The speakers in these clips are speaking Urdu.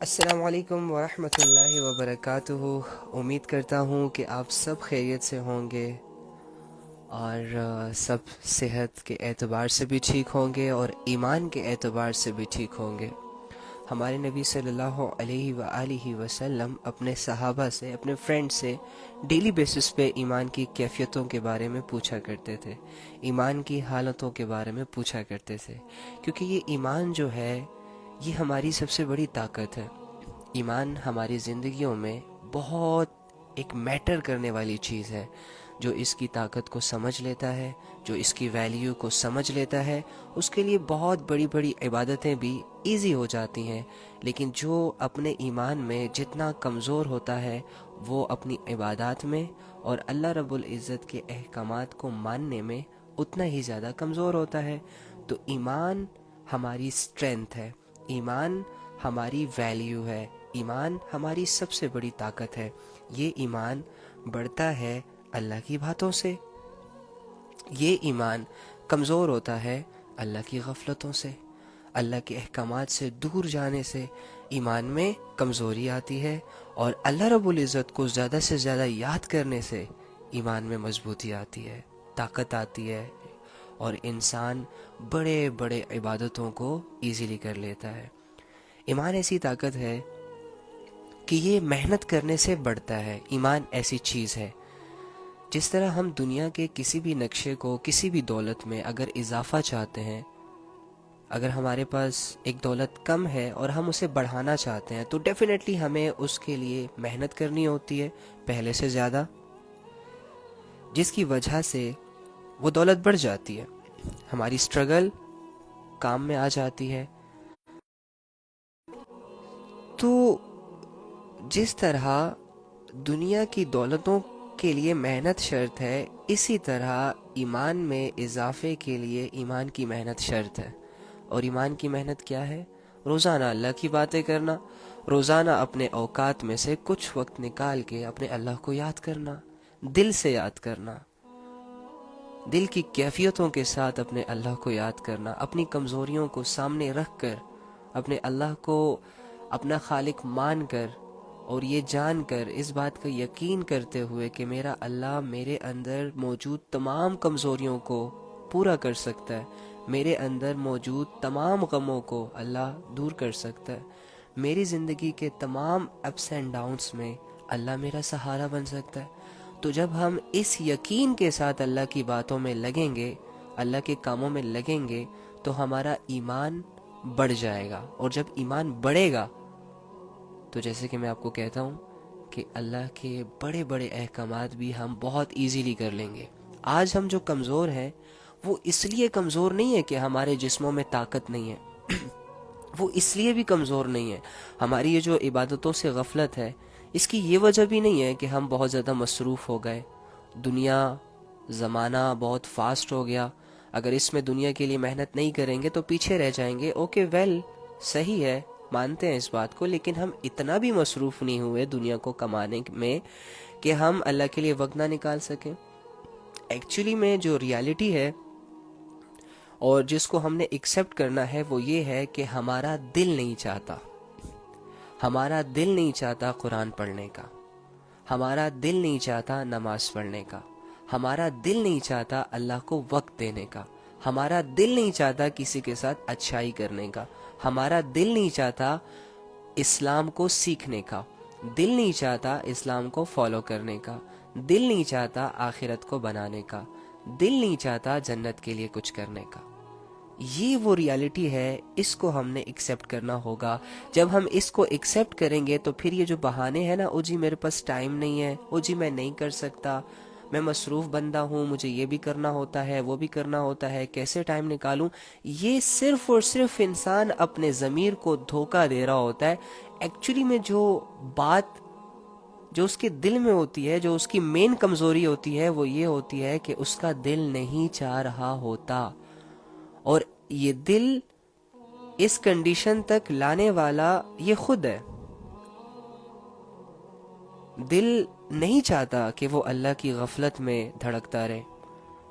السلام علیکم ورحمۃ اللہ وبرکاتہ۔ امید کرتا ہوں کہ آپ سب خیریت سے ہوں گے اور سب صحت کے اعتبار سے بھی ٹھیک ہوں گے اور ایمان کے اعتبار سے بھی ٹھیک ہوں گے۔ ہمارے نبی صلی اللہ علیہ وآلہ وسلم اپنے صحابہ سے، اپنے فرینڈ سے ڈیلی بیسس پہ ایمان کی کیفیتوں کے بارے میں پوچھا کرتے تھے، ایمان کی حالتوں کے بارے میں پوچھا کرتے تھے، کیونکہ یہ ایمان جو ہے یہ ہماری سب سے بڑی طاقت ہے۔ ایمان ہماری زندگیوں میں بہت ایک میٹر کرنے والی چیز ہے۔ جو اس کی طاقت کو سمجھ لیتا ہے، جو اس کی ویلیو کو سمجھ لیتا ہے، اس کے لیے بہت بڑی بڑی عبادتیں بھی ایزی ہو جاتی ہیں۔ لیکن جو اپنے ایمان میں جتنا کمزور ہوتا ہے وہ اپنی عبادات میں اور اللہ رب العزت کے احکامات کو ماننے میں اتنا ہی زیادہ کمزور ہوتا ہے۔ تو ایمان ہماری اسٹرینتھ ہے، ایمان ہماری ویلیو ہے، ایمان ہماری سب سے بڑی طاقت ہے۔ یہ ایمان بڑھتا ہے اللہ کی باتوں سے، یہ ایمان کمزور ہوتا ہے اللہ کی غفلتوں سے، اللہ کے احکامات سے دور جانے سے ایمان میں کمزوری آتی ہے، اور اللہ رب العزت کو زیادہ سے زیادہ یاد کرنے سے ایمان میں مضبوطی آتی ہے، طاقت آتی ہے، اور انسان بڑے بڑے عبادتوں کو ایزیلی کر لیتا ہے۔ ایمان ایسی طاقت ہے کہ یہ محنت کرنے سے بڑھتا ہے۔ ایمان ایسی چیز ہے، جس طرح ہم دنیا کے کسی بھی نقشے کو، کسی بھی دولت میں اگر اضافہ چاہتے ہیں، اگر ہمارے پاس ایک دولت کم ہے اور ہم اسے بڑھانا چاہتے ہیں تو ڈیفینیٹلی ہمیں اس کے لیے محنت کرنی ہوتی ہے پہلے سے زیادہ، جس کی وجہ سے وہ دولت بڑھ جاتی ہے، ہماری سٹرگل کام میں آ جاتی ہے۔ تو جس طرح دنیا کی دولتوں کے لیے محنت شرط ہے، اسی طرح ایمان میں اضافے کے لیے ایمان کی محنت شرط ہے۔ اور ایمان کی محنت کیا ہے؟ روزانہ اللہ کی باتیں کرنا، روزانہ اپنے اوقات میں سے کچھ وقت نکال کے اپنے اللہ کو یاد کرنا، دل سے یاد کرنا، دل کی کیفیتوں کے ساتھ اپنے اللہ کو یاد کرنا، اپنی کمزوریوں کو سامنے رکھ کر اپنے اللہ کو اپنا خالق مان کر، اور یہ جان کر، اس بات کا یقین کرتے ہوئے کہ میرا اللہ میرے اندر موجود تمام کمزوریوں کو پورا کر سکتا ہے، میرے اندر موجود تمام غموں کو اللہ دور کر سکتا ہے، میری زندگی کے تمام اپس اینڈ ڈاؤنس میں اللہ میرا سہارا بن سکتا ہے۔ تو جب ہم اس یقین کے ساتھ اللہ کی باتوں میں لگیں گے، اللہ کے کاموں میں لگیں گے، تو ہمارا ایمان بڑھ جائے گا، اور جب ایمان بڑھے گا تو جیسے کہ میں آپ کو کہتا ہوں کہ اللہ کے بڑے بڑے احکامات بھی ہم بہت ایزیلی کر لیں گے۔ آج ہم جو کمزور ہیں وہ اس لیے کمزور نہیں ہے کہ ہمارے جسموں میں طاقت نہیں ہے، وہ اس لیے بھی کمزور نہیں ہے، ہماری یہ جو عبادتوں سے غفلت ہے اس کی یہ وجہ بھی نہیں ہے کہ ہم بہت زیادہ مصروف ہو گئے، دنیا زمانہ بہت فاسٹ ہو گیا، اگر اس میں دنیا کے لیے محنت نہیں کریں گے تو پیچھے رہ جائیں گے۔ اوکے ویل، صحیح ہے، مانتے ہیں اس بات کو، لیکن ہم اتنا بھی مصروف نہیں ہوئے دنیا کو کمانے میں کہ ہم اللہ کے لیے وقت نہ نکال سکیں۔ ایکچولی میں جو ریالٹی ہے اور جس کو ہم نے ایکسیپٹ کرنا ہے وہ یہ ہے کہ ہمارا دل نہیں چاہتا، ہمارا دل نہیں چاہتا قرآن پڑھنے کا، ہمارا دل نہیں چاہتا نماز پڑھنے کا، ہمارا دل نہیں چاہتا اللہ کو وقت دینے کا، ہمارا دل نہیں چاہتا کسی کے ساتھ اچھائی کرنے کا، ہمارا دل نہیں چاہتا اسلام کو سیکھنے کا، دل نہیں چاہتا اسلام کو فالو کرنے کا، دل نہیں چاہتا آخرت کو بنانے کا، دل نہیں چاہتا جنت کے لیے کچھ کرنے کا۔ یہ وہ ریالٹی ہے، اس کو ہم نے ایکسیپٹ کرنا ہوگا۔ جب ہم اس کو ایکسیپٹ کریں گے تو پھر یہ جو بہانے ہیں نا، او جی میرے پاس ٹائم نہیں ہے، او جی میں نہیں کر سکتا، میں مصروف بندہ ہوں، مجھے یہ بھی کرنا ہوتا ہے، وہ بھی کرنا ہوتا ہے، کیسے ٹائم نکالوں، یہ صرف اور صرف انسان اپنے ضمیر کو دھوکہ دے رہا ہوتا ہے۔ ایکچولی میں جو بات جو اس کے دل میں ہوتی ہے، جو اس کی مین کمزوری ہوتی ہے، وہ یہ ہوتی ہے کہ اس کا دل نہیں چاہ رہا ہوتا، اور یہ دل اس کنڈیشن تک لانے والا یہ خود ہے۔ دل نہیں چاہتا کہ وہ اللہ کی غفلت میں دھڑکتا رہے،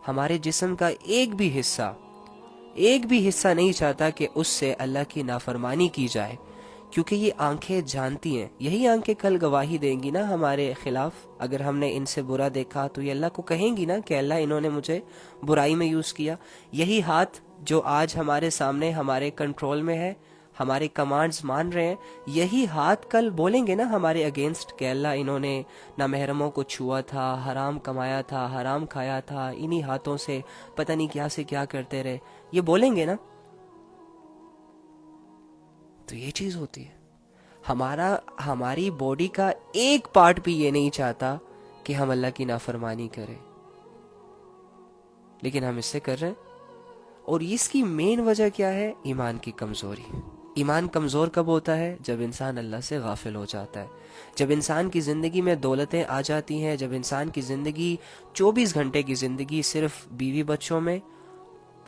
ہمارے جسم کا ایک بھی حصہ نہیں چاہتا کہ اس سے اللہ کی نافرمانی کی جائے، کیونکہ یہ آنکھیں جانتی ہیں. یہی آنکھیں کل گواہی دیں گی نا ہمارے خلاف. اگر ہم نے ان سے برا دیکھا تو یہ اللہ کو کہیں گی نا کہ اللہ انہوں نے مجھے برائی میں یوز کیا. یہی ہاتھ جو آج ہمارے سامنے ہمارے کنٹرول میں ہے، ہمارے کمانڈز مان رہے ہیں، یہی ہاتھ کل بولیں گے نا ہمارے اگینسٹ کہ اللہ انہوں نے نامحرموں کو چھوا تھا، حرام کمایا تھا، حرام کھایا تھا، انہی ہاتھوں سے پتہ نہیں کیا سے کیا کرتے رہے. یہ بولیں گے نا. تو یہ چیز ہوتی ہے. ہماری باڈی کا ایک پارٹ بھی یہ نہیں چاہتا کہ ہم اللہ کی نافرمانی کریں، لیکن ہم اس سے کر رہے ہیں. اور اس کی مین وجہ کیا ہے؟ ایمان کی کمزوری. ایمان کمزور کب ہوتا ہے؟ جب انسان اللہ سے غافل ہو جاتا ہے، جب انسان کی زندگی میں دولتیں آ جاتی ہیں، جب انسان کی زندگی 24 گھنٹے کی زندگی صرف بیوی بچوں میں،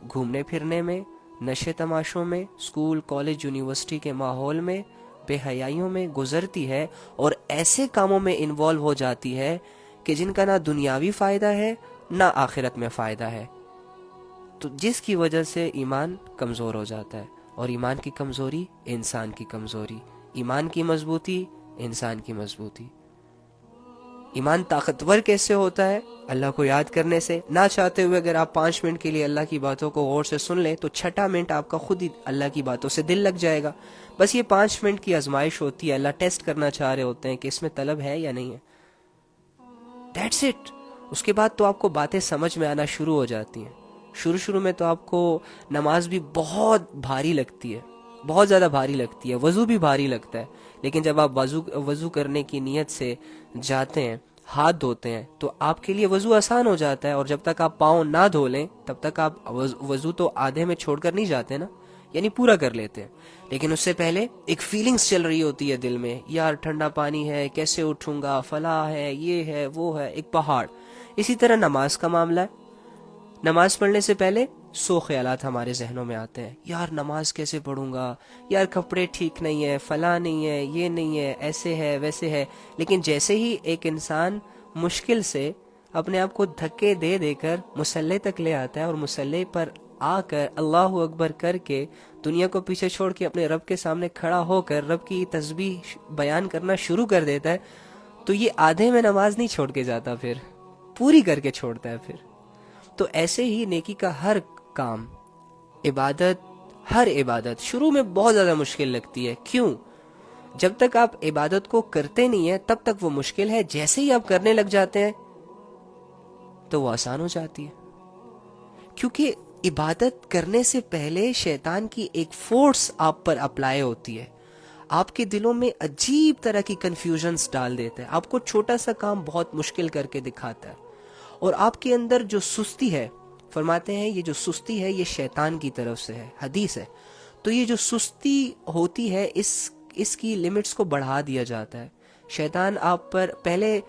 گھومنے پھرنے میں، نشے تماشوں میں، اسکول کالج یونیورسٹی کے ماحول میں، بے حیائیوں میں گزرتی ہے، اور ایسے کاموں میں انوالو ہو جاتی ہے کہ جن کا نہ دنیاوی فائدہ ہے نہ آخرت میں فائدہ ہے. تو جس کی وجہ سے ایمان کمزور ہو جاتا ہے. اور ایمان کی کمزوری انسان کی کمزوری، ایمان کی مضبوطی انسان کی مضبوطی. ایمان طاقتور کیسے ہوتا ہے؟ اللہ کو یاد کرنے سے. نہ چاہتے ہوئے اگر آپ 5 منٹ کے لیے اللہ کی باتوں کو غور سے سن لیں تو 6 منٹ آپ کا خود ہی اللہ کی باتوں سے دل لگ جائے گا. بس یہ 5 منٹ کی آزمائش ہوتی ہے. اللہ ٹیسٹ کرنا چاہ رہے ہوتے ہیں کہ اس میں طلب ہے یا نہیں ہے. That's it. اس کے بعد تو آپ کو باتیں سمجھ میں آنا شروع ہو جاتی ہیں. شروع میں تو آپ کو نماز بھی بہت بھاری لگتی ہے، بہت زیادہ بھاری لگتی ہے. وضو بھی بھاری لگتا ہے. لیکن جب آپ وضو کرنے کی نیت سے جاتے ہیں، ہاتھ دھوتے ہیں، تو آپ کے لیے وضو آسان ہو جاتا ہے. اور جب تک آپ پاؤں نہ دھو لیں تب تک آپ وضو تو آدھے میں چھوڑ کر نہیں جاتے نا، یعنی پورا کر لیتے ہیں. لیکن اس سے پہلے ایک فیلنگز چل رہی ہوتی ہے دل میں، یار ٹھنڈا پانی ہے، کیسے اٹھوں گا، فلاں ہے، یہ ہے، وہ ہے، ایک پہاڑ. اسی طرح نماز کا معاملہ ہے. نماز پڑھنے سے پہلے 100 خیالات ہمارے ذہنوں میں آتے ہیں. یار نماز کیسے پڑھوں گا، یار کپڑے ٹھیک نہیں ہے، فلاں نہیں ہے، یہ نہیں ہے، ایسے ہے ویسے ہے. لیکن جیسے ہی ایک انسان مشکل سے اپنے آپ کو دھکے دے دے کر مصلی تک لے آتا ہے، اور مصلی پر آ کر اللہ اکبر کر کے دنیا کو پیچھے چھوڑ کے اپنے رب کے سامنے کھڑا ہو کر رب کی تسبیح بیان کرنا شروع کر دیتا ہے، تو یہ آدھے میں نماز نہیں چھوڑ کے جاتا، پھر پوری کر کے چھوڑتا ہے. پھر تو ایسے ہی نیکی کا ہر کام، ہر عبادت شروع میں بہت زیادہ مشکل لگتی ہے. کیوں؟ جب تک آپ عبادت کو کرتے نہیں ہیں تب تک وہ مشکل ہے. جیسے ہی آپ کرنے لگ جاتے ہیں تو وہ آسان ہو جاتی ہے. کیونکہ عبادت کرنے سے پہلے شیطان کی ایک فورس آپ پر اپلائی ہوتی ہے. آپ کے دلوں میں عجیب طرح کی کنفیوژنز ڈال دیتا ہے. آپ کو چھوٹا سا کام بہت مشکل کر کے دکھاتا ہے. اور آپ کے اندر جو سستی ہے، فرماتے ہیں یہ جو سستی ہے یہ شیطان کی طرف سے ہے، حدیث ہے. تو یہ جو سستی ہوتی ہے اس کی لیمٹس کو بڑھا دیا جاتا ہے. شیطان آپ پر پہلے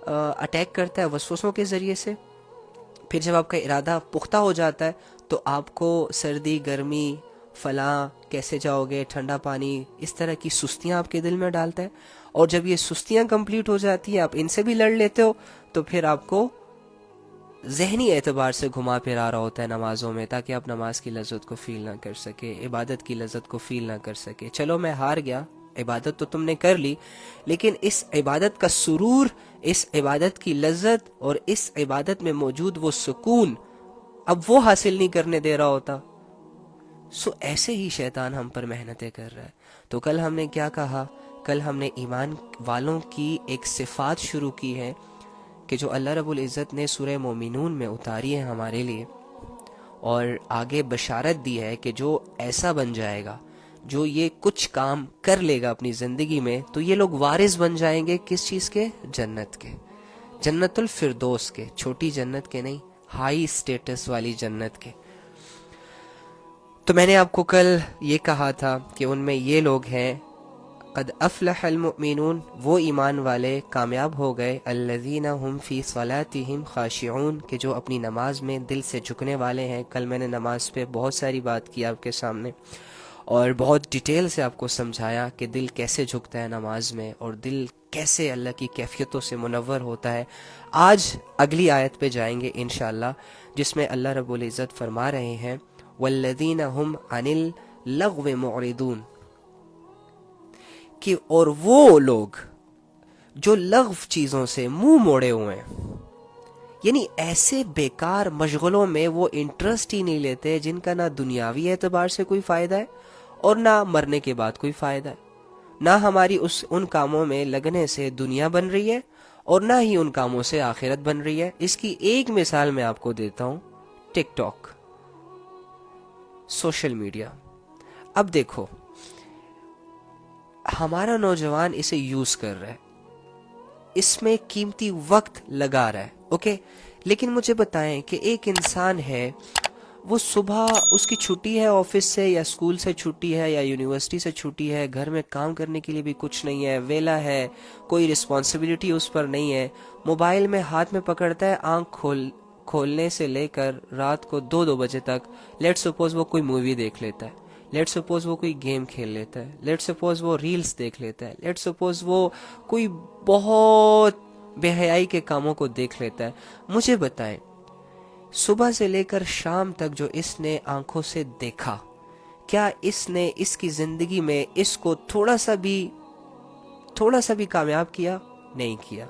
اٹیک کرتا ہے وسوسوں کے ذریعے سے. پھر جب آپ کا ارادہ پختہ ہو جاتا ہے تو آپ کو سردی گرمی، فلاں کیسے جاؤ گے، ٹھنڈا پانی، اس طرح کی سستیاں آپ کے دل میں ڈالتا ہے. اور جب یہ سستیاں کمپلیٹ ہو جاتی ہیں، آپ ان سے بھی لڑ لیتے ہو، تو پھر آپ کو ذہنی اعتبار سے گھما پھرا رہا ہوتا ہے نمازوں میں، تاکہ آپ نماز کی لذت کو فیل نہ کر سکے، عبادت کی لذت کو فیل نہ کر سکے. چلو میں ہار گیا، عبادت تو تم نے کر لی، لیکن اس عبادت کا سرور، اس عبادت کی لذت اور اس عبادت میں موجود وہ سکون اب وہ حاصل نہیں کرنے دے رہا ہوتا. ایسے ہی شیطان ہم پر محنتیں کر رہا ہے. تو کل ہم نے کیا کہا؟ کل ہم نے ایمان والوں کی ایک صفات شروع کی ہے کہ جو اللہ رب العزت نے سورہ مومنون میں اتاری ہے ہمارے لیے، اور آگے بشارت دی ہے کہ جو ایسا بن جائے گا، جو یہ کچھ کام کر لے گا اپنی زندگی میں، تو یہ لوگ وارث بن جائیں گے کس چیز کے؟ جنت کے، جنت الفردوس کے. چھوٹی جنت کے نہیں، ہائی سٹیٹس والی جنت کے. تو میں نے آپ کو کل یہ کہا تھا کہ ان میں یہ لوگ ہیں، قد افلح المؤمنون، وہ ایمان والے کامیاب ہو گئے، الذین هم فی صلاتهم خاشعون، کہ جو اپنی نماز میں دل سے جھکنے والے ہیں. کل میں نے نماز پہ بہت ساری بات کی آپ کے سامنے، اور بہت ڈیٹیل سے آپ کو سمجھایا کہ دل کیسے جھکتا ہے نماز میں، اور دل کیسے اللہ کی کیفیتوں سے منور ہوتا ہے. آج اگلی آیت پہ جائیں گے انشاءاللہ، جس میں اللہ رب العزت فرما رہے ہیں والذین هم عن اللغو معرضون، کہ اور وہ لوگ جو لغو چیزوں سے منہ موڑے ہوئے ہیں، یعنی ایسے بیکار مشغلوں میں وہ انٹرسٹ ہی نہیں لیتے جن کا نہ دنیاوی اعتبار سے کوئی فائدہ ہے اور نہ مرنے کے بعد کوئی فائدہ ہے، نہ ہماری ان کاموں میں لگنے سے دنیا بن رہی ہے اور نہ ہی ان کاموں سے آخرت بن رہی ہے۔ اس کی ایک مثال میں آپ کو دیتا ہوں، ٹک ٹاک، سوشل میڈیا۔ اب دیکھو، ہمارا نوجوان اسے یوز کر رہا ہے، اس میں قیمتی وقت لگا رہا ہے، اوکے، لیکن مجھے بتائیں کہ ایک انسان ہے، وہ صبح اس کی چھٹی ہے آفس سے یا اسکول سے چھٹی ہے یا یونیورسٹی سے چھٹی ہے، گھر میں کام کرنے کے لیے بھی کچھ نہیں ہے، ویلا ہے، کوئی رسپانسبلٹی اس پر نہیں ہے، موبائل میں ہاتھ میں پکڑتا ہے، آنکھ کھولنے سے لے کر رات کو 2 بجے تک، لیٹ سپوز وہ کوئی مووی دیکھ لیتا ہے، لیٹ سپوز وہ کوئی گیم کھیل لیتا ہے، لیٹ سپوز وہ ریلز دیکھ لیتا ہے، لیٹ سپوز وہ کوئی بہت بے حیائی کے کاموں کو دیکھ لیتا ہے۔ مجھے بتائیں، صبح سے لے کر شام تک جو اس نے آنکھوں سے دیکھا، کیا اس نے اس کی زندگی میں اس کو تھوڑا سا بھی کامیاب کیا؟ نہیں کیا۔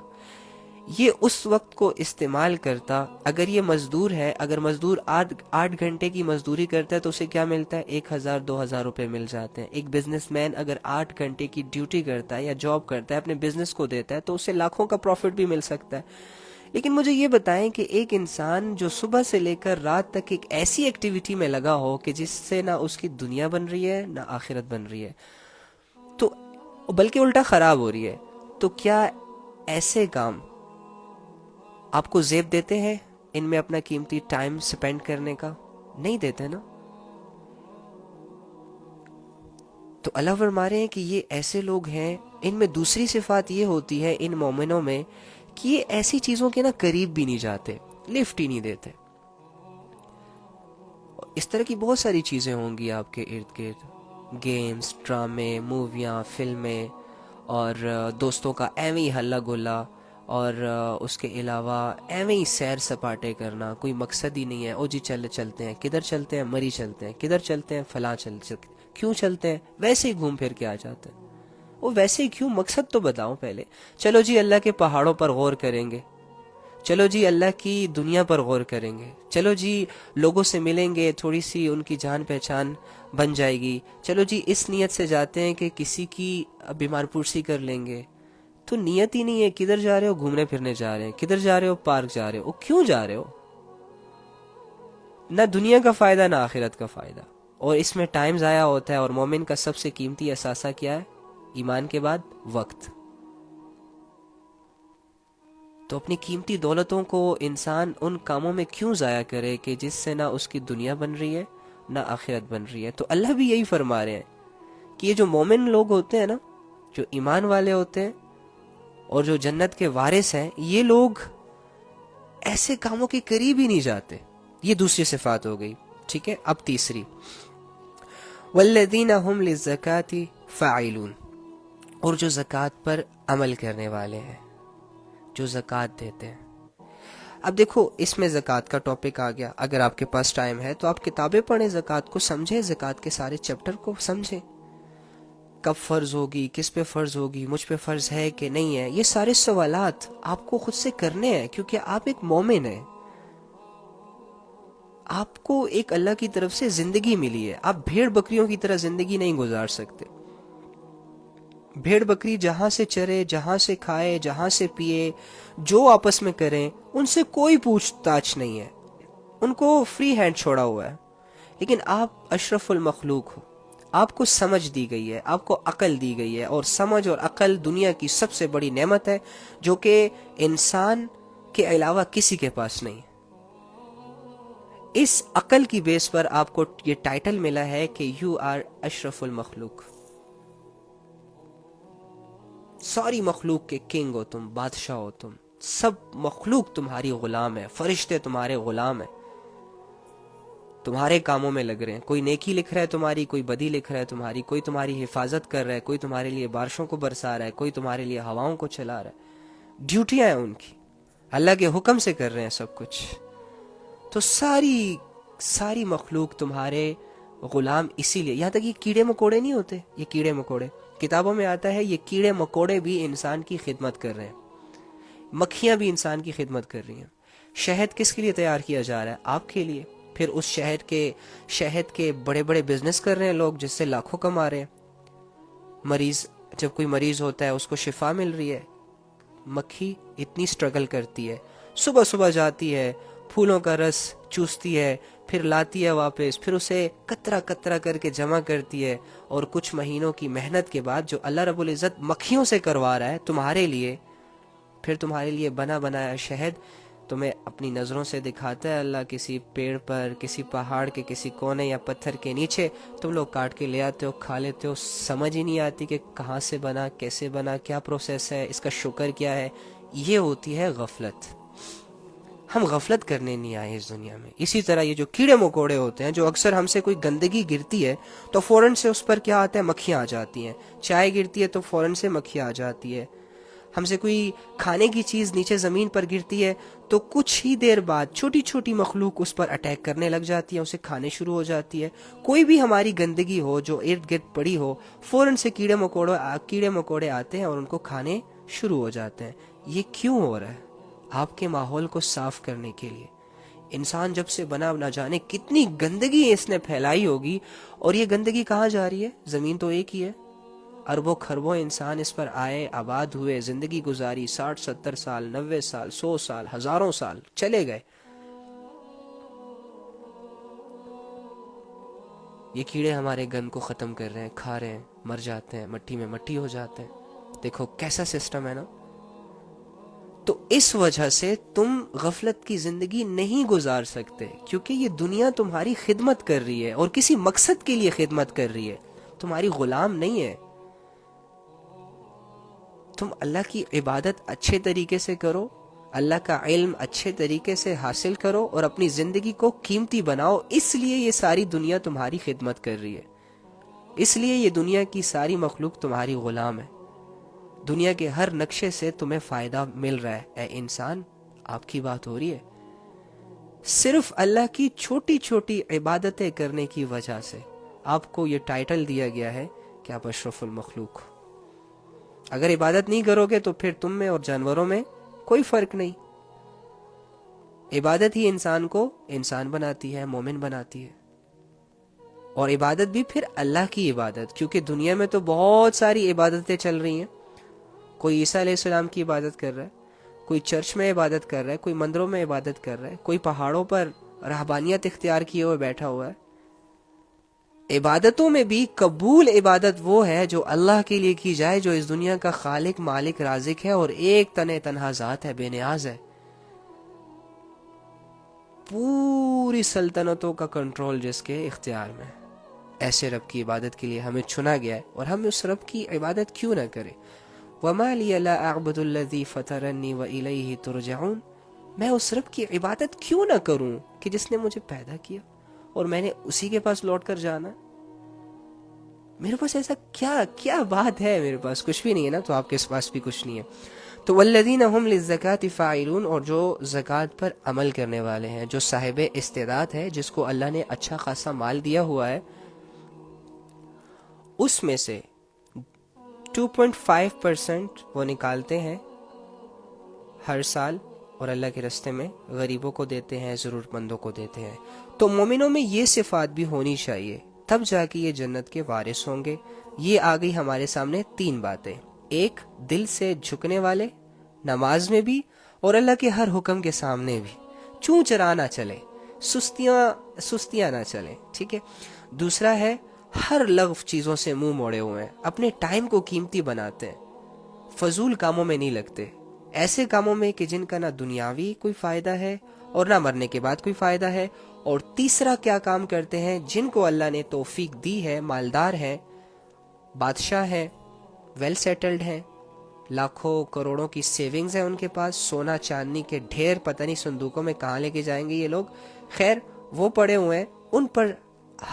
یہ اس وقت کو استعمال کرتا، اگر یہ مزدور ہے، اگر مزدور 8 گھنٹے کی مزدوری کرتا ہے تو اسے کیا ملتا ہے؟ 1,000 2,000 روپے مل جاتے ہیں۔ ایک بزنس مین اگر 8 گھنٹے کی ڈیوٹی کرتا ہے یا جاب کرتا ہے، اپنے بزنس کو دیتا ہے، تو اسے لاکھوں کا پروفٹ بھی مل سکتا ہے۔ لیکن مجھے یہ بتائیں کہ ایک انسان جو صبح سے لے کر رات تک ایک ایسی ایکٹیویٹی میں لگا ہو کہ جس سے نہ اس کی دنیا بن رہی ہے نہ آخرت بن رہی ہے، تو بلکہ الٹا خراب ہو رہی ہے، تو کیا ایسے کام آپ کو زیب دیتے ہیں ان میں اپنا قیمتی ٹائم سپینڈ کرنے کا؟ نہیں دیتے نا۔ تو اللہ فرما رہے ہیں کہ یہ ایسے لوگ ہیں، ان میں دوسری صفات یہ ہوتی ہے ان مومنوں میں کہ یہ ایسی چیزوں کے نا قریب بھی نہیں جاتے، لفٹ ہی نہیں دیتے۔ اس طرح کی بہت ساری چیزیں ہوں گی آپ کے ارد گرد، گیمز، ڈرامے، موویاں، فلمیں، اور دوستوں کا ایویں ہی ہلا گلا، اور اس کے علاوہ ایویں ہی سیر سپاٹے کرنا، کوئی مقصد ہی نہیں ہے۔ او جی چلتے ہیں، کدھر چلتے ہیں؟ مری چلتے ہیں، کدھر چلتے ہیں؟ فلاں کیوں چلتے ہیں؟ ویسے ہی گھوم پھر کے آ جاتے ہیں۔ وہ ویسے ہی کیوں؟ مقصد تو بتاؤ پہلے۔ چلو جی اللہ کے پہاڑوں پر غور کریں گے، چلو جی اللہ کی دنیا پر غور کریں گے، چلو جی لوگوں سے ملیں گے، تھوڑی سی ان کی جان پہچان بن جائے گی، چلو جی اس نیت سے جاتے ہیں کہ کسی کی بیمار پرسی کر لیں گے۔ تو نیت ہی نہیں ہے، کدھر جا رہے ہو؟ گھومنے پھرنے جا رہے ہیں۔ کدھر جا رہے ہو؟ پارک جا رہے ہو۔ کیوں جا رہے ہو؟ نہ دنیا کا فائدہ نہ آخرت کا فائدہ، اور اس میں ٹائم ضائع ہوتا ہے۔ اور مومن کا سب سے قیمتی اثاثہ کیا ہے ایمان کے بعد؟ وقت۔ تو اپنی قیمتی دولتوں کو انسان ان کاموں میں کیوں ضائع کرے کہ جس سے نہ اس کی دنیا بن رہی ہے نہ آخرت بن رہی ہے؟ تو اللہ بھی یہی فرما رہے ہیں کہ یہ جو مومن لوگ ہوتے ہیں نا، جو ایمان والے ہوتے ہیں اور جو جنت کے وارث ہیں، یہ لوگ ایسے کاموں کے قریب ہی نہیں جاتے۔ یہ دوسری صفات ہو گئی، ٹھیک ہے۔ اب تیسری، والذین هم للزکاة فاعلون، اور جو زکوٰۃ پر عمل کرنے والے ہیں، جو زکوٰۃ دیتے ہیں۔ اب دیکھو، اس میں زکوٰۃ کا ٹاپک آ گیا۔ اگر آپ کے پاس ٹائم ہے تو آپ کتابیں پڑھیں، زکوٰۃ کو سمجھیں، زکوٰۃ کے سارے چیپٹر کو سمجھیں، کب فرض ہوگی، کس پہ فرض ہوگی، مجھ پہ فرض ہے کہ نہیں ہے۔ یہ سارے سوالات آپ کو خود سے کرنے ہیں، کیونکہ آپ ایک مومن ہیں، آپ کو ایک اللہ کی طرف سے زندگی ملی ہے۔ آپ بھیڑ بکریوں کی طرح زندگی نہیں گزار سکتے۔ بھیڑ بکری جہاں سے چرے، جہاں سے کھائے، جہاں سے پیے، جو آپس میں کریں، ان سے کوئی پوچھ تاچھ نہیں ہے، ان کو فری ہینڈ چھوڑا ہوا ہے۔ لیکن آپ اشرف المخلوق ہو، آپ کو سمجھ دی گئی ہے، آپ کو عقل دی گئی ہے، اور سمجھ اور عقل دنیا کی سب سے بڑی نعمت ہے جو کہ انسان کے علاوہ کسی کے پاس نہیں ہے۔ اس عقل کی بیس پر آپ کو یہ ٹائٹل ملا ہے کہ یو آر اشرف المخلوق، ساری مخلوق کے کنگ ہو تم، بادشاہ ہو تم، سب مخلوق تمہاری غلام ہے، فرشتے تمہارے غلام ہیں، تمہارے کاموں میں لگ رہے ہیں۔ کوئی نیکی لکھ رہا ہے تمہاری، کوئی بدی لکھ رہا ہے تمہاری، کوئی تمہاری حفاظت کر رہا ہے، کوئی تمہارے لیے بارشوں کو برسا رہا ہے، کوئی تمہارے لیے ہواؤں کو چلا رہا ہے۔ ڈیوٹیاں ہیں ان کی، اللہ کے حکم سے کر رہے ہیں سب کچھ۔ تو ساری مخلوق تمہارے غلام اسی لیے، یہاں تک یہ کیڑے مکوڑے نہیں ہوتے، یہ کیڑے مکوڑے کتابوں میں آتا ہے یہ کیڑے مکوڑے بھی انسان کی خدمت کر رہے ہیں، مکھیاں بھی انسان کی خدمت کر رہی ہیں۔ شہد کس کے لیے تیار کیا جا رہا ہے؟ آپ کے لیے۔ پھر اس شہد کے بڑے بڑے بزنس کر رہے ہیں لوگ، جس سے لاکھوں کما رہے ہیں۔ جب کوئی مریض ہوتا ہے اس کو شفا مل رہی ہے۔ مکھی اتنی سٹرگل کرتی ہے، صبح صبح جاتی ہے، پھولوں کا رس چوستی ہے، پھر لاتی ہے واپس، پھر اسے قطرہ قطرہ کر کے جمع کرتی ہے، اور کچھ مہینوں کی محنت کے بعد جو اللہ رب العزت مکھیوں سے کروا رہا ہے تمہارے لیے، پھر تمہارے لیے بنا بنایا شہد تمہیں اپنی نظروں سے دکھاتا ہے اللہ کسی پیڑ پر، کسی پہاڑ کے کسی کونے یا پتھر کے نیچے، تم لوگ کاٹ کے لے آتے ہو، کھا لیتے ہو، سمجھ ہی نہیں آتی کہ کہاں سے بنا، کیسے بنا، کیا پروسیس ہے، اس کا شکر کیا ہے۔ یہ ہوتی ہے غفلت۔ ہم غفلت کرنے نہیں آئے اس دنیا میں۔ اسی طرح یہ جو کیڑے مکوڑے ہوتے ہیں، جو اکثر ہم سے کوئی گندگی گرتی ہے تو فوراً سے اس پر کیا آتا ہے؟ مکھیاں آ جاتی ہیں۔ چائے گرتی ہے تو فوراً سے مکھیاں آ جاتی ہے۔ ہم سے کوئی کھانے کی چیز نیچے زمین پر گرتی ہے تو کچھ ہی دیر بعد چھوٹی چھوٹی مخلوق اس پر اٹیک کرنے لگ جاتی ہے، اسے کھانے شروع ہو جاتی ہے۔ کوئی بھی ہماری گندگی ہو جو ارد گرد پڑی ہو، فوراً سے کیڑے مکوڑے آتے ہیں اور ان کو کھانے شروع ہو جاتے ہیں۔ یہ کیوں ہو رہا ہے؟ آپ کے ماحول کو صاف کرنے کے لیے۔ انسان جب سے بنا نہ جانے کتنی گندگی اس نے پھیلائی ہوگی، اور یہ گندگی کہاں جا رہی ہے؟ زمین تو ایک ہی ہے۔ اربوں خربوں انسان اس پر آئے، آباد ہوئے، زندگی گزاری، 60 70 سال، 90 سال، 100 سال، ہزاروں سال چلے گئے۔ یہ کیڑے ہمارے گند کو ختم کر رہے ہیں، کھا رہے ہیں، مر جاتے ہیں، مٹی میں مٹی ہو جاتے ہیں۔ دیکھو کیسا سسٹم ہے نا۔ تو اس وجہ سے تم غفلت کی زندگی نہیں گزار سکتے، کیونکہ یہ دنیا تمہاری خدمت کر رہی ہے اور کسی مقصد کے لیے خدمت کر رہی ہے، تمہاری غلام نہیں ہے۔ تم اللہ کی عبادت اچھے طریقے سے کرو، اللہ کا علم اچھے طریقے سے حاصل کرو، اور اپنی زندگی کو قیمتی بناؤ۔ اس لیے یہ ساری دنیا تمہاری خدمت کر رہی ہے، اس لیے یہ دنیا کی ساری مخلوق تمہاری غلام ہے۔ دنیا کے ہر نقشے سے تمہیں فائدہ مل رہا ہے۔ اے انسان، آپ کی بات ہو رہی ہے۔ صرف اللہ کی چھوٹی چھوٹی عبادتیں کرنے کی وجہ سے آپ کو یہ ٹائٹل دیا گیا ہے کہ آپ اشرف المخلوق۔ اگر عبادت نہیں کرو گے تو پھر تم میں اور جانوروں میں کوئی فرق نہیں۔ عبادت ہی انسان کو انسان بناتی ہے، مومن بناتی ہے۔ اور عبادت بھی پھر اللہ کی عبادت، کیونکہ دنیا میں تو بہت ساری عبادتیں چل رہی ہیں۔ کوئی عیسیٰ علیہ السلام کی عبادت کر رہا ہے، کوئی چرچ میں عبادت کر رہا ہے، کوئی مندروں میں عبادت کر رہا ہے، کوئی پہاڑوں پر رہبانیت اختیار کیے ہوئے بیٹھا ہوا ہے۔ عبادتوں میں بھی قبول عبادت وہ ہے جو اللہ کے لیے کی جائے، جو اس دنیا کا خالق، مالک، رازق ہے، اور ایک تنہا ذات ہے، بے نیاز ہے۔ پوری سلطنتوں کا کنٹرول جس کے اختیار میں۔ ایسے رب کی عبادت کے لیے ہمیں چنا گیا ہے، اور ہم اس رب کی عبادت کیوں نہ کریں؟ وَمَا لِيَ لَا أَعْبُدُ الَّذِي فَطَرَنِّي وَإِلَيْهِ تُرْجَعُونَ۔ میں اس رب کی عبادت کیوں نہ کروں کہ جس نے مجھے پیدا کیا اور میں نے اسی کے پاس لوٹ کر جانا۔ میرے پاس ایسا کیا بات ہے؟ میرے پاس کچھ بھی نہیں ہے نا، تو آپ کے پاس بھی کچھ نہیں ہے۔ تو والذین هم للزکاۃ فاعلون، اور جو زکوٰۃ پر عمل کرنے والے ہیں، جو صاحب استعداد ہے، جس کو اللہ نے اچھا خاصا مال دیا ہوا ہے، اس میں سے 2.5% وہ نکالتے ہیں ہر سال، اور اللہ کے راستے میں غریبوں کو دیتے ہیں، ضرورت مندوں کو دیتے ہیں۔ تو مومنوں میں یہ صفات بھی ہونی چاہیے، تب جا کے یہ جنت کے وارث ہوں گے۔ یہ آ گئی ہمارے سامنے تین باتیں: ایک، دل سے جھکنے والے، نماز میں بھی اور اللہ کے ہر حکم کے سامنے بھی چوں چرا نہ چلے، سستیاں نہ چلیں، ٹھیک ہے۔ دوسرا ہے ہر لغو چیزوں سے منہ موڑے ہوئے ہیں، اپنے ٹائم کو قیمتی بناتے ہیں، فضول کاموں میں نہیں لگتے، ایسے کاموں میں کہ جن کا نہ دنیاوی کوئی فائدہ ہے اور نہ مرنے کے بعد کوئی فائدہ ہے۔ اور تیسرا کیا کام کرتے ہیں؟ جن کو اللہ نے توفیق دی ہے، مالدار ہیں، بادشاہ ہیں، ویل سیٹلڈ ہیں، لاکھوں کروڑوں کی سیونگز ہیں ان کے پاس، سونا چاندی کے ڈھیر پتہ نہیں صندوقوں میں کہاں لے کے جائیں گے یہ لوگ، خیر وہ پڑے ہوئے ہیں، ان پر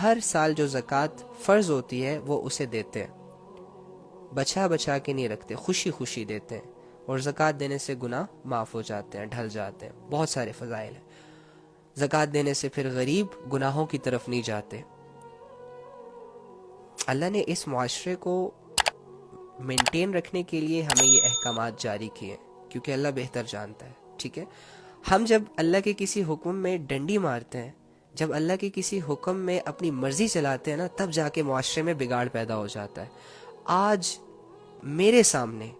ہر سال جو زکوٰۃ فرض ہوتی ہے وہ اسے دیتے ہیں، بچا کے نہیں رکھتے، خوشی خوشی دیتے ہیں، اور زکوٰۃ دینے سے گناہ معاف ہو جاتے ہیں، ڈھل جاتے ہیں۔ بہت سارے فضائل ہیں۔ زکوٰۃ دینے سے پھر غریب گناہوں کی طرف نہیں جاتے۔ اللہ نے اس معاشرے کو مینٹین رکھنے کے لیے ہمیں یہ احکامات جاری کیے ہیں، کیونکہ اللہ بہتر جانتا ہے. ٹھیک ہے، ہم جب اللہ کے کسی حکم میں ڈنڈی مارتے ہیں، جب اللہ کے کسی حکم میں اپنی مرضی چلاتے ہیں نا، تب جا کے معاشرے میں بگاڑ پیدا ہو جاتا ہے. آج میرے سامنے،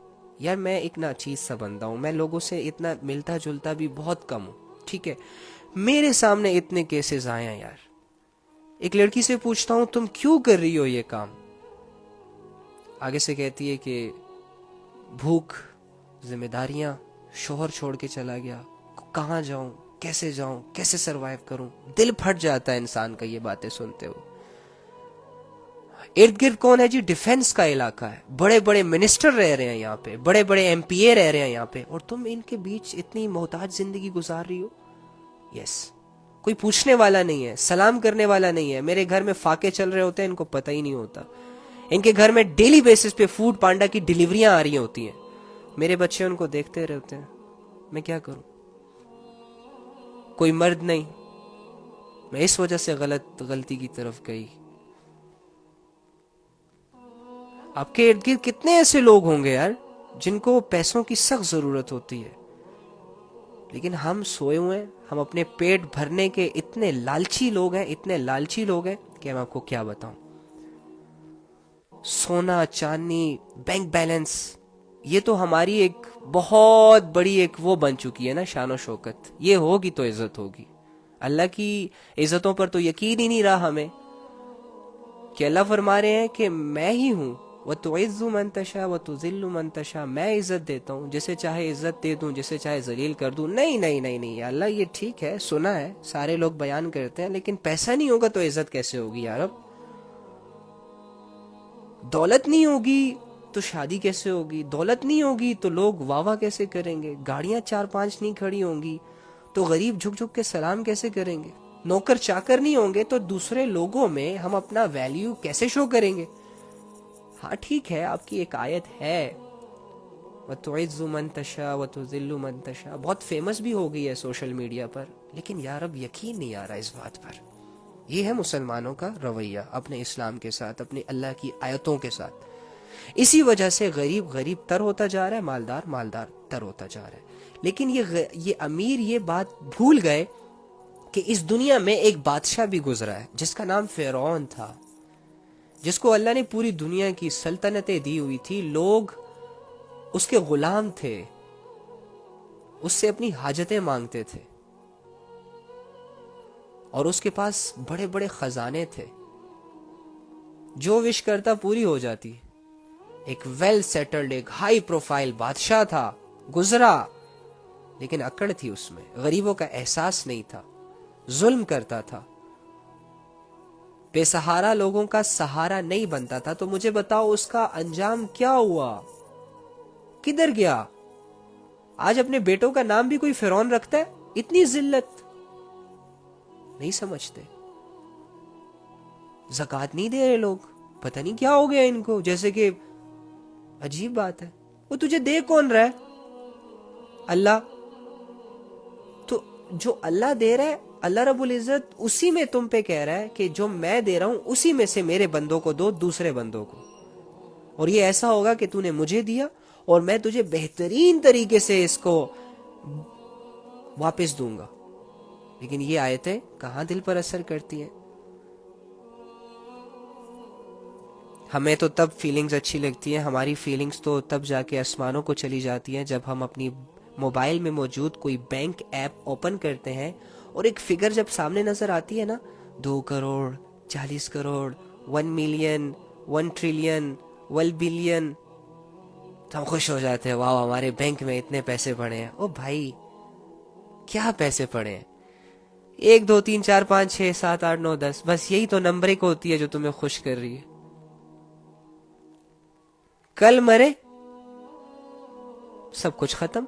یار میں ایک ناچیز سا بندہ ہوں، میں لوگوں سے اتنا ملتا جلتا بھی بہت کم ہوں. ٹھیک ہے، میرے سامنے اتنے کیسز آئے ہیں یار. ایک لڑکی سے پوچھتا ہوں تم کیوں کر رہی ہو یہ کام، آگے سے کہتی ہے کہ بھوک، ذمہ داریاں، شوہر چھوڑ کے چلا گیا، کہاں جاؤں، کیسے سروائیو کروں. دل پھٹ جاتا ہے انسان کا یہ باتیں سنتے ہو. ارد گرد کون ہے جی؟ ڈیفنس کا علاقہ ہے، بڑے بڑے منسٹر رہ رہے ہیں یہاں پہ، بڑے بڑے ایم پی اے رہ رہے ہیں یہاں پہ، اور تم ان کے بیچ اتنی محتاج زندگی گزار رہی ہو. یس، کوئی پوچھنے والا نہیں ہے، سلام کرنے والا نہیں ہے. میرے گھر میں فاقے چل رہے ہوتے ہیں، ان کو پتہ ہی نہیں ہوتا. ان کے گھر میں ڈیلی بیسس پہ فوڈ پانڈا کی ڈیلیوریاں آ رہی ہوتی ہیں، میرے بچے ان کو دیکھتے رہتے ہیں. میں کیا کروں؟ کوئی مرد نہیں. میں اس وجہ سے غلطی کی طرف گئی. آپ کے ارد گرد کتنے ایسے لوگ ہوں گے یار جن کو پیسوں کی سخت ضرورت ہوتی ہے، لیکن ہم سوئے ہوئے ہیں. ہم اپنے پیٹ بھرنے کے اتنے لالچی لوگ ہیں کہ میں آپ کو کیا بتاؤں. سونا چاندی، بینک بیلنس، یہ تو ہماری ایک بہت بڑی ایک وہ بن چکی ہے نا، شان و شوکت. یہ ہوگی تو عزت ہوگی. اللہ کی عزتوں پر تو یقین ہی نہیں رہا ہمیں، کہ اللہ فرما رہے ہیں کہ میں ہی ہوں، وَتُعِزُّ مَن تَشَاءُ وَتُذِلُّ مَن تَشَاء. میں عزت دیتا ہوں، جسے چاہے عزت دے دوں، جسے چاہے ذلیل کر دوں. نہیں اللہ، یہ ٹھیک ہے، سنا ہے، سارے لوگ بیان کرتے ہیں، لیکن پیسہ نہیں ہوگا تو عزت کیسے ہوگی یار؟ اب دولت نہیں ہوگی تو شادی کیسے ہوگی؟ دولت نہیں ہوگی تو لوگ واہ واہ کیسے کریں گے؟ گاڑیاں 4-5 نہیں کھڑی ہوں گی تو غریب جھک جھک کے سلام کیسے کریں گے؟ نوکر چاکر نہیں ہوں گے تو دوسرے لوگوں میں ہم اپنا ویلیو کیسے شو کریں گے؟ ہاں ٹھیک ہے، آپ کی ایک آیت ہے وَتُعِزُّ مَن تَشَاءُ وَتُذِلُّ مَن تَشَاء، بہت فیمس بھی ہو گئی ہے سوشل میڈیا پر، لیکن یار اب یقین نہیں آ رہا اس بات پر. یہ ہے مسلمانوں کا رویہ اپنے اسلام کے ساتھ، اپنے اللہ کی آیتوں کے ساتھ. اسی وجہ سے غریب غریب تر ہوتا جا رہا ہے، مالدار مالدار تر ہوتا جا رہا ہے. لیکن یہ امیر یہ بات بھول گئے کہ اس دنیا میں ایک بادشاہ بھی گزرا ہے جس کا نام فرعون تھا، جس کو اللہ نے پوری دنیا کی سلطنتیں دی ہوئی تھی. لوگ اس کے غلام تھے، اس سے اپنی حاجتیں مانگتے تھے، اور اس کے پاس بڑے بڑے خزانے تھے، جو وش کرتا پوری ہو جاتی. ایک ویل سیٹلڈ، ایک ہائی پروفائل بادشاہ تھا، گزرا، لیکن اکڑ تھی اس میں، غریبوں کا احساس نہیں تھا، ظلم کرتا تھا، بے سہارا لوگوں کا سہارا نہیں بنتا تھا. تو مجھے بتاؤ اس کا انجام کیا ہوا؟ کدھر گیا؟ آج اپنے بیٹوں کا نام بھی کوئی فرعون رکھتا ہے؟ اتنی ذلت نہیں سمجھتے. زکوٰۃ نہیں دے رہے لوگ، پتہ نہیں کیا ہو گیا ان کو. جیسے کہ عجیب بات ہے، وہ تجھے دے کون رہا ہے؟ اللہ. تو جو اللہ دے رہا ہے، اللہ رب العزت اسی میں تم پہ کہہ رہا ہے کہ جو میں دے رہا ہوں اسی میں سے میرے بندوں کو دو، دوسرے بندوں کو. اور یہ ایسا ہوگا کہ تو نے مجھے دیا اور میں تجھے بہترین طریقے سے اس کو واپس دوں گا. لیکن یہ آیتیں کہاں دل پر اثر کرتی ہیں؟ ہمیں تو تب فیلنگز اچھی لگتی ہیں، ہماری فیلنگز تو تب جا کے آسمانوں کو چلی جاتی ہیں جب ہم اپنی موبائل میں موجود کوئی بینک ایپ اوپن کرتے ہیں اور ایک فگر جب سامنے نظر آتی ہے نا، 2 crore 40 crore 1 million 1 trillion 1 billion, تو ہم خوش ہو جاتے ہیں، واہ ہمارے بینک میں اتنے پیسے پڑے ہیں. او بھائی کیا پیسے پڑے ہیں؟ 1 2 3 4 5 6 7 8 9 10، بس یہی تو نمبرنگ ہوتی ہے جو تمہیں خوش کر رہی ہے. کل مرے سب کچھ ختم.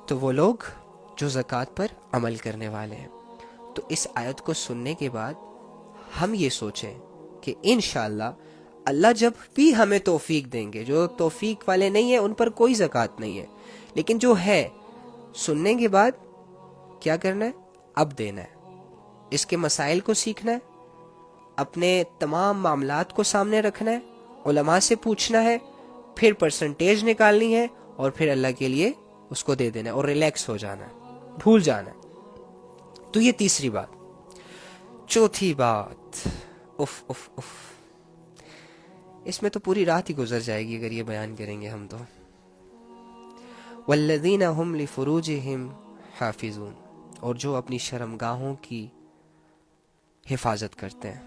تو وہ لوگ جو زکوٰۃ پر عمل کرنے والے ہیں، تو اس آیت کو سننے کے بعد ہم یہ سوچیں کہ انشاءاللہ اللہ جب بھی ہمیں توفیق دیں گے، جو توفیق والے نہیں ہیں ان پر کوئی زکوٰۃ نہیں ہے، لیکن جو ہے سننے کے بعد کیا کرنا ہے؟ اب دینا ہے، اس کے مسائل کو سیکھنا ہے، اپنے تمام معاملات کو سامنے رکھنا ہے، علماء سے پوچھنا ہے، پھر پرسنٹیج نکالنی ہے، اور پھر اللہ کے لیے اس کو دے دینا ہے اور ریلیکس ہو جانا ہے، بھول جانا ہے۔ تو یہ تیسری بات۔ چوتھی بات، اف اف اف، اس میں تو پوری رات ہی گزر جائے گی اگر یہ بیان کریں گے ہم تو۔ والذین هم لفروجہم حافظون، اور جو اپنی شرمگاہوں کی حفاظت کرتے ہیں،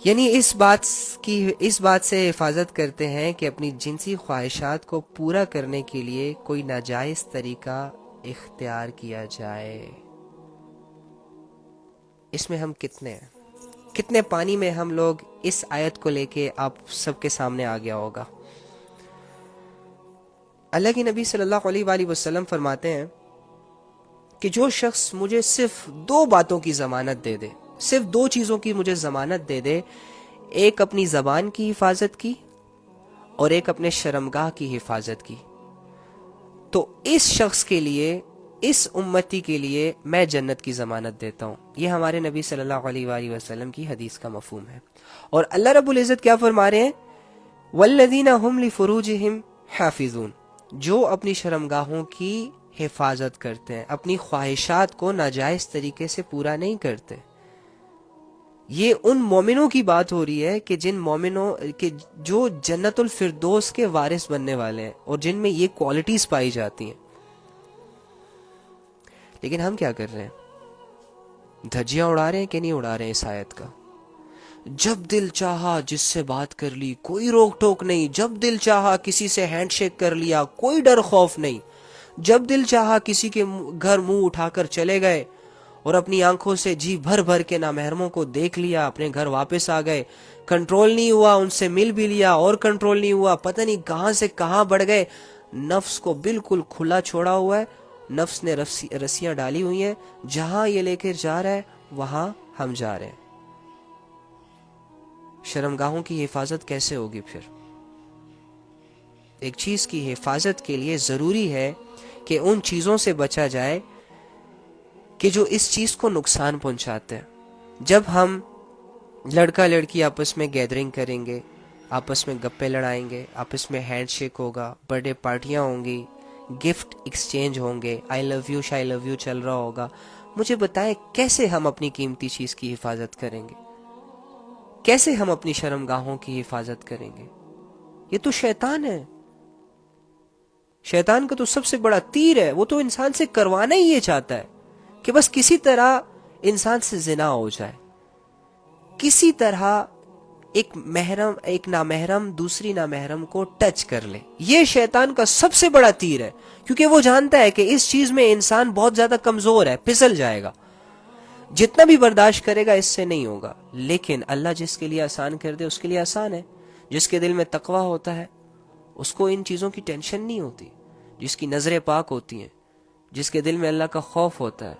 یعنی اس بات سے حفاظت کرتے ہیں کہ اپنی جنسی خواہشات کو پورا کرنے کے لیے کوئی ناجائز طریقہ اختیار کیا جائے۔ اس میں ہم کتنے پانی میں ہم لوگ اس آیت کو لے کے آپ سب کے سامنے آ گیا ہوگا۔ اللہ کی نبی صلی اللہ علیہ وآلہ وسلم فرماتے ہیں کہ جو شخص مجھے صرف 2 باتوں کی ضمانت دے دے، صرف 2 چیزوں کی مجھے ضمانت دے دے، ایک اپنی زبان کی حفاظت کی اور ایک اپنے شرمگاہ کی حفاظت کی، تو اس شخص کے لیے، اس امتی کے لیے میں جنت کی ضمانت دیتا ہوں۔ یہ ہمارے نبی صلی اللہ علیہ وآلہ وسلم کی حدیث کا مفہوم ہے۔ اور اللہ رب العزت کیا فرما رہے ہیں؟ والذین هم لفروجہم حافظون، جو اپنی شرمگاہوں کی حفاظت کرتے ہیں، اپنی خواہشات کو ناجائز طریقے سے پورا نہیں کرتے۔ یہ ان مومنوں کی بات ہو رہی ہے کہ جن مومنوں کہ جو جنت الفردوس کے وارث بننے والے ہیں اور جن میں یہ کوالٹیز پائی جاتی ہیں۔ لیکن ہم کیا کر رہے ہیں؟ دھجیاں اڑا رہے ہیں کہ نہیں اڑا رہے ہیں اس آیت کا؟ جب دل چاہا جس سے بات کر لی، کوئی روک ٹوک نہیں، جب دل چاہا کسی سے ہینڈ شیک کر لیا، کوئی ڈر خوف نہیں، جب دل چاہا کسی کے گھر منہ اٹھا کر چلے گئے اور اپنی آنکھوں سے جی بھر بھر کے نامحرموں کو دیکھ لیا، اپنے گھر واپس آ گئے، کنٹرول نہیں ہوا، ان سے مل بھی لیا اور کنٹرول نہیں ہوا، پتہ نہیں کہاں سے کہاں بڑھ گئے۔ نفس کو بالکل کھلا چھوڑا ہوا ہے، نفس نے رسیاں ڈالی ہوئی ہیں، جہاں یہ لے کر جا رہا ہے وہاں ہم جا رہے ہیں۔ شرمگاہوں کی حفاظت کیسے ہوگی پھر؟ ایک چیز کی حفاظت کے لیے ضروری ہے کہ ان چیزوں سے بچا جائے کہ جو اس چیز کو نقصان پہنچاتے ہیں۔ جب ہم لڑکا لڑکی آپس میں گیدرنگ کریں گے، آپس میں گپے لڑائیں گے، آپس میں ہینڈ شیک ہوگا، برتھ ڈے پارٹیاں ہوں گی، گفٹ ایکسچینج ہوں گے، آئی love you shy love you چل رہا ہوگا، مجھے بتائیں کیسے ہم اپنی قیمتی چیز کی حفاظت کریں گے؟ کیسے ہم اپنی شرمگاہوں کی حفاظت کریں گے؟ یہ تو شیطان ہے، شیطان کا تو سب سے بڑا تیر ہے، وہ تو انسان سے کروانا ہی یہ چاہتا ہے کہ بس کسی طرح انسان سے زنا ہو جائے، کسی طرح ایک نامحرم دوسری نامحرم کو ٹچ کر لے۔ یہ شیطان کا سب سے بڑا تیر ہے، کیونکہ وہ جانتا ہے کہ اس چیز میں انسان بہت زیادہ کمزور ہے، پھسل جائے گا، جتنا بھی برداشت کرے گا اس سے نہیں ہوگا۔ لیکن اللہ جس کے لیے آسان کر دے اس کے لیے آسان ہے۔ جس کے دل میں تقویٰ ہوتا ہے اس کو ان چیزوں کی ٹینشن نہیں ہوتی، جس کی نظریں پاک ہوتی ہیں، جس کے دل میں اللہ کا خوف ہوتا ہے،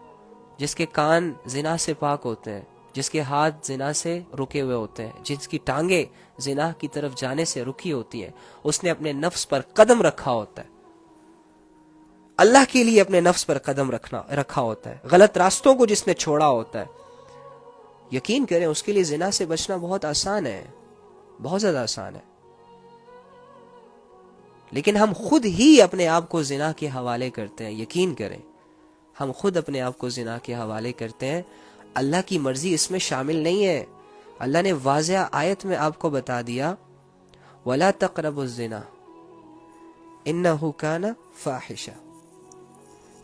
جس کے کان زنا سے پاک ہوتے ہیں، جس کے ہاتھ زنا سے رکے ہوئے ہوتے ہیں، جس کی ٹانگیں زنا کی طرف جانے سے رکی ہوتی ہیں، اس نے اپنے نفس پر قدم رکھا ہوتا ہے، اللہ کے لیے اپنے نفس پر قدم رکھا ہوتا ہے، غلط راستوں کو جس نے چھوڑا ہوتا ہے، یقین کریں اس کے لیے زنا سے بچنا بہت آسان ہے، بہت زیادہ آسان ہے۔ لیکن ہم خود ہی اپنے آپ کو زنا کے حوالے کرتے ہیں، یقین کریں ہم خود اپنے آپ کو زنا کے حوالے کرتے ہیں۔ اللہ کی مرضی اس میں شامل نہیں ہے۔ اللہ نے واضح آیت میں آپ کو بتا دیا وَلَا تَقْرَبُوا الزِّنَا إِنَّهُ كَانَ فَاحِشًا،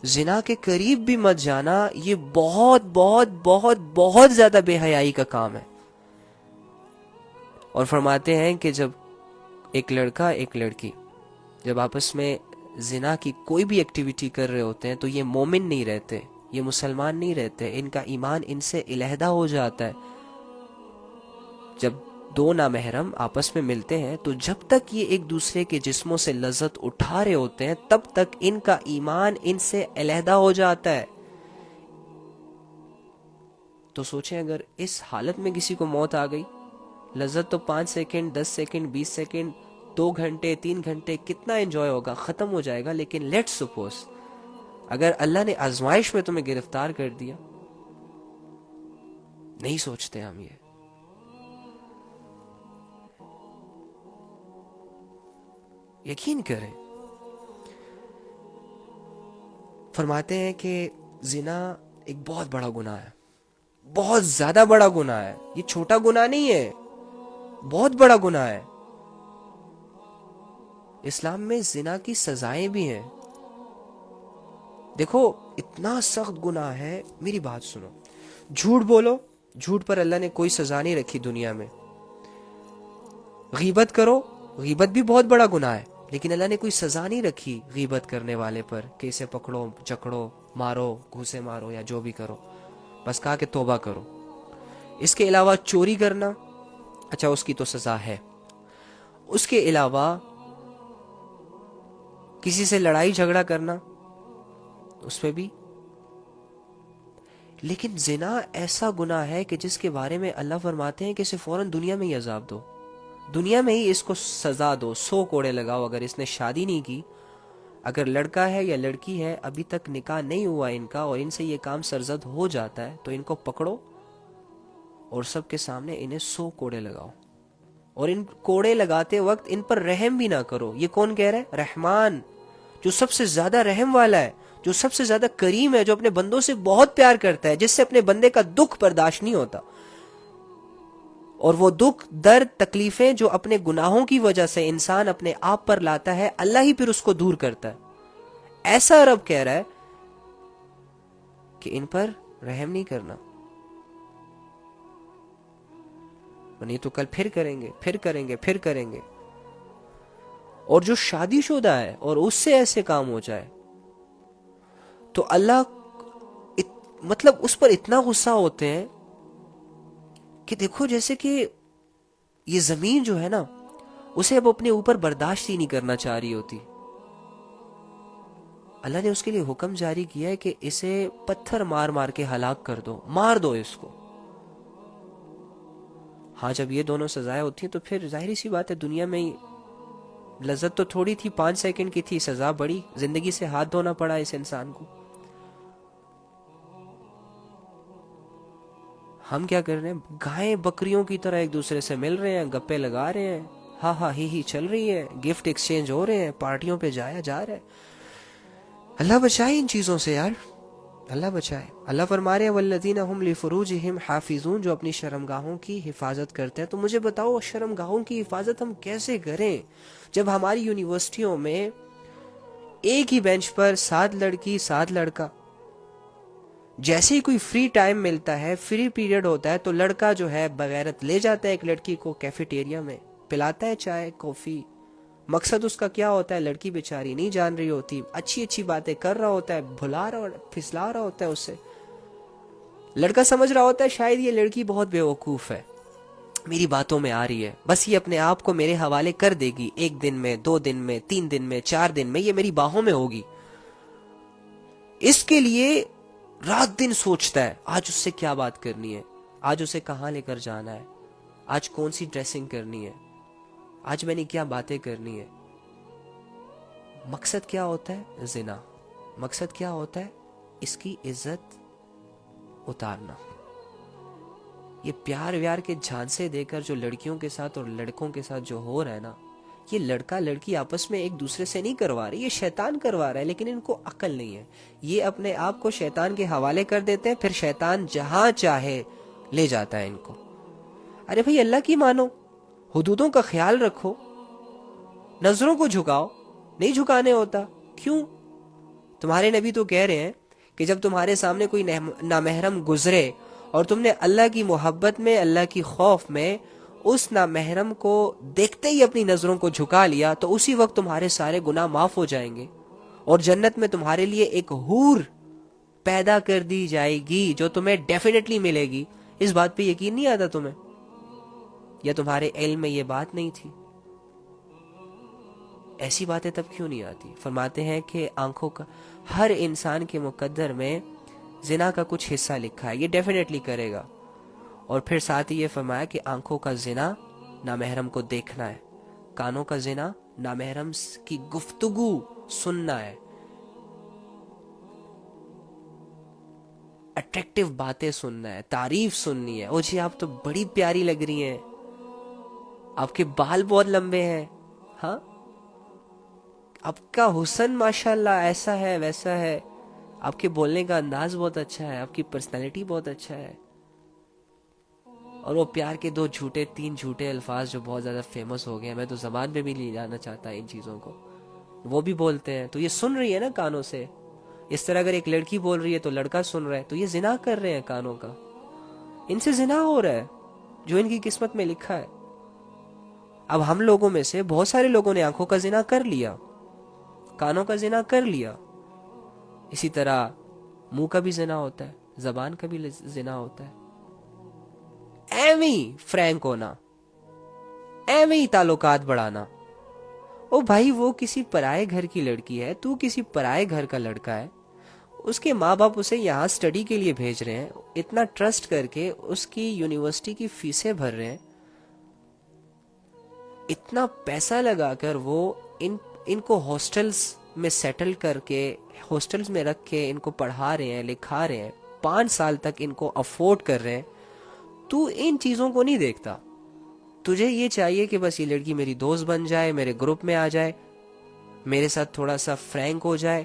زنا کے قریب بھی مت جانا، یہ بہت بہت بہت بہت زیادہ بے حیائی کا کام ہے۔ اور فرماتے ہیں کہ جب ایک لڑکا ایک لڑکی جب آپس میں زنا کی کوئی بھی ایکٹیویٹی کر رہے ہوتے ہیں تو یہ مومن نہیں رہتے، یہ مسلمان نہیں رہتے، ان کا ایمان ان سے علیحدہ ہو جاتا ہے۔ جب 2 نامحرم آپس میں ملتے ہیں تو جب تک یہ ایک دوسرے کے جسموں سے لذت اٹھا رہے ہوتے ہیں تب تک ان کا ایمان ان سے علیحدہ ہو جاتا ہے۔ تو سوچیں اگر اس حالت میں کسی کو موت آ گئی، لذت تو 5 سیکنڈ 10 سیکنڈ 20 سیکنڈ 2 گھنٹے 3 گھنٹے کتنا انجوائے ہوگا، ختم ہو جائے گا۔ لیکن لیٹ سپوز اگر اللہ نے آزمائش میں تمہیں گرفتار کر دیا، نہیں سوچتے ہم یہ۔ یقین کریں. فرماتے ہیں کہ زنا ایک بہت بڑا گناہ ہے, بہت زیادہ بڑا گناہ ہے. یہ چھوٹا گناہ نہیں ہے, بہت بڑا گناہ ہے. اسلام میں زنا کی سزائیں بھی ہیں. دیکھو اتنا سخت گناہ ہے. میری بات سنو, جھوٹ بولو, جھوٹ پر اللہ نے کوئی سزا نہیں رکھی دنیا میں. غیبت کرو, غیبت بھی بہت بڑا گناہ ہے, لیکن اللہ نے کوئی سزا نہیں رکھی غیبت کرنے والے پر کہ اسے پکڑو, جکڑو, مارو, گھوسے مارو یا جو بھی کرو. بس کہا کہ توبہ کرو. اس کے علاوہ چوری کرنا, اچھا اس کی تو سزا ہے. اس کے علاوہ کسی سے لڑائی جھگڑا کرنا, اس پہ بھی. لیکن زنا ایسا گناہ ہے کہ جس کے بارے میں اللہ فرماتے ہیں کہ اسے فوراً دنیا میں ہی عذاب دو, دنیا میں ہی اس کو سزا دو, 100 کوڑے لگاؤ. اگر اس نے شادی نہیں کی, اگر لڑکا ہے یا لڑکی ہے, ابھی تک نکاح نہیں ہوا ان کا, اور ان سے یہ کام سرزد ہو جاتا ہے, تو ان کو پکڑو اور سب کے سامنے انہیں 100 کوڑے لگاؤ. اور ان کوڑے لگاتے وقت ان پر رحم بھی نہ کرو. یہ کون کہہ رہا ہے؟ رحمان, جو سب سے زیادہ رحم والا ہے, جو سب سے زیادہ کریم ہے, جو اپنے بندوں سے بہت پیار کرتا ہے, جس سے اپنے بندے کا دکھ برداشت نہیں ہوتا. اور وہ دکھ, درد, تکلیفیں جو اپنے گناہوں کی وجہ سے انسان اپنے آپ پر لاتا ہے, اللہ ہی پھر اس کو دور کرتا ہے. ایسا رب کہہ رہا ہے کہ ان پر رحم نہیں کرنا, نہیں تو کل پھر کریں گے, پھر کریں گے, پھر کریں گے. اور جو شادی شدہ ہے اور اس سے ایسے کام ہو جائے تو اللہ مطلب اس پر اتنا غصہ ہوتے ہیں کہ دیکھو جیسے کہ یہ زمین جو ہے نا, اسے اب اپنے اوپر برداشت ہی نہیں کرنا چاہ رہی ہوتی. اللہ نے اس کے لیے حکم جاری کیا ہے کہ اسے پتھر مار مار کے ہلاک کر دو, مار دو اس کو. ہاں جب یہ دونوں سزائیں ہوتی ہیں تو پھر ظاہری سی بات ہے, دنیا میں لذت تو تھوڑی تھی, 5 سیکنڈ کی تھی, سزا بڑی, زندگی سے ہاتھ دھونا پڑا اس انسان کو. ہم کیا کر رہے ہیں؟ گائیں بکریوں کی طرح ایک دوسرے سے مل رہے ہیں, گپے لگا رہے ہیں, ہاں ہاں ہی چل رہی ہے, گفٹ ایکسچینج ہو رہے ہیں, پارٹیوں پہ جایا جا رہا ہے. اللہ بچائے ان چیزوں سے یار, اللہ بچائے. اللہ فرما رہے ہیں والذین هم لفروجہم حافظون, جو اپنی شرمگاہوں کی حفاظت کرتے ہیں. تو مجھے بتاؤ شرمگاہوں کی حفاظت ہم کیسے کریں جب ہماری یونیورسٹیوں میں ایک ہی بینچ پر 7 لڑکی 7 لڑکا, جیسے ہی کوئی فری ٹائم ملتا ہے, فری پیریڈ ہوتا ہے, تو لڑکا جو ہے بغیرت لے جاتا ہے ایک لڑکی کو کیفیٹیریا میں, پلاتا ہے چائے کافی. مقصد اس کا کیا ہوتا ہے؟ لڑکی بیچاری نہیں جان رہی ہوتی, اچھی اچھی باتیں کر رہا ہوتا ہے, بھلا رہا, پھسلا رہا ہوتا ہے اسے. لڑکا سمجھ رہا ہوتا ہے شاید یہ لڑکی بہت بیوقوف ہے, میری باتوں میں آ رہی ہے, بس یہ اپنے آپ کو میرے حوالے کر دے گی, 1 دن میں, 2 دن میں, 3 دن میں, 4 دن میں یہ میری باہوں میں ہوگی. اس کے لیے رات دن سوچتا ہے آج اس سے کیا بات کرنی ہے, آج اسے کہاں لے کر جانا ہے, آج کون سی ڈریسنگ کرنی ہے, آج میں نے کیا باتیں کرنی ہے. مقصد کیا ہوتا ہے؟ زنا. مقصد کیا ہوتا ہے؟ اس کی عزت اتارنا. یہ پیار ویار کے جھانسے دے کر جو لڑکیوں کے ساتھ اور لڑکوں کے ساتھ جو ہو رہا ہے نا, یہ لڑکا لڑکی آپس میں ایک دوسرے سے نہیں کروا رہے, یہ شیطان کروا رہا ہے. لیکن ان کو عقل نہیں ہے, یہ اپنے آپ کو شیطان کے حوالے کر دیتے ہیں, پھر شیطان جہاں چاہے لے جاتا ہے ان کو. ارے بھائی اللہ کی مانو, حدودوں کا خیال رکھو, نظروں کو جھکاؤ, نہیں جھکانے ہوتا. کیوں؟ تمہارے نبی تو کہہ رہے ہیں کہ جب تمہارے سامنے کوئی نامحرم گزرے اور تم نے اللہ کی محبت میں, اللہ کی خوف میں اس نامحرم کو دیکھتے ہی اپنی نظروں کو جھکا لیا, تو اسی وقت تمہارے سارے گناہ معاف ہو جائیں گے, اور جنت میں تمہارے لیے ایک حور پیدا کر دی جائے گی جو تمہیں ڈیفینیٹلی ملے گی. اس بات پہ یقین نہیں آتا تمہیں؟ یا تمہارے علم میں یہ بات نہیں تھی؟ ایسی باتیں تب کیوں نہیں آتی؟ فرماتے ہیں کہ آنکھوں کا, ہر انسان کے مقدر میں زنا کا کچھ حصہ لکھا ہے, یہ ڈیفینیٹلی کرے گا. اور پھر ساتھ ہی یہ فرمایا کہ آنکھوں کا زنا نامحرم کو دیکھنا ہے, کانوں کا زنا نامحرم کی گفتگو سننا ہے, اٹریکٹیو باتیں سننا ہے, تعریف سننی ہے. او جی آپ تو بڑی پیاری لگ رہی ہیں, آپ کے بال بہت لمبے ہیں, ہاں آپ کا حسن ماشاءاللہ ایسا ہے ویسا ہے، آپ کے بولنے کا انداز بہت اچھا ہے، آپ کی پرسنالٹی بہت اچھا ہے، اور وہ پیار کے دو جھوٹے تین جھوٹے الفاظ جو بہت زیادہ فیمس ہو گئے ہیں، میں تو زبان میں بھی نہیں لانا چاہتا ان چیزوں کو، وہ بھی بولتے ہیں تو یہ سن رہی ہے نا کانوں سے. اس طرح اگر ایک لڑکی بول رہی ہے تو لڑکا سن رہا ہے، تو یہ زنا کر رہے ہیں کانوں کا، ان سے زنا ہو رہا ہے جو ان کی قسمت میں لکھا ہے. اب ہم لوگوں میں سے بہت سارے لوگوں نے آنکھوں کا زنا کر لیا، کانوں کا زنا کر لیا. اسی طرح منہ کا بھی زنا ہوتا ہے، زبان کا بھی زنا ہوتا ہے. ایویں ہی فرینک ہونا، ایویں ہی تعلقات بڑھانا. او بھائی وہ کسی پرائے گھر کی لڑکی ہے، تو کسی پرائے گھر کا لڑکا ہے، اس کے ماں باپ اسے یہاں سٹڈی کے لیے بھیج رہے ہیں، اتنا ٹرسٹ کر کے اس کی یونیورسٹی کی فیسیں بھر رہے ہیں، اتنا پیسہ لگا کر وہ ان کو ہاسٹلز میں سیٹل کر کے، ہاسٹلز میں رکھ کے ان کو پڑھا رہے ہیں، لکھا رہے ہیں، 5 سال تک ان کو افورڈ کر رہے ہیں. تو ان چیزوں کو نہیں دیکھتا، تجھے یہ چاہیے کہ بس یہ لڑکی میری دوست بن جائے، میرے گروپ میں آ جائے، میرے ساتھ تھوڑا سا فرینک ہو جائے،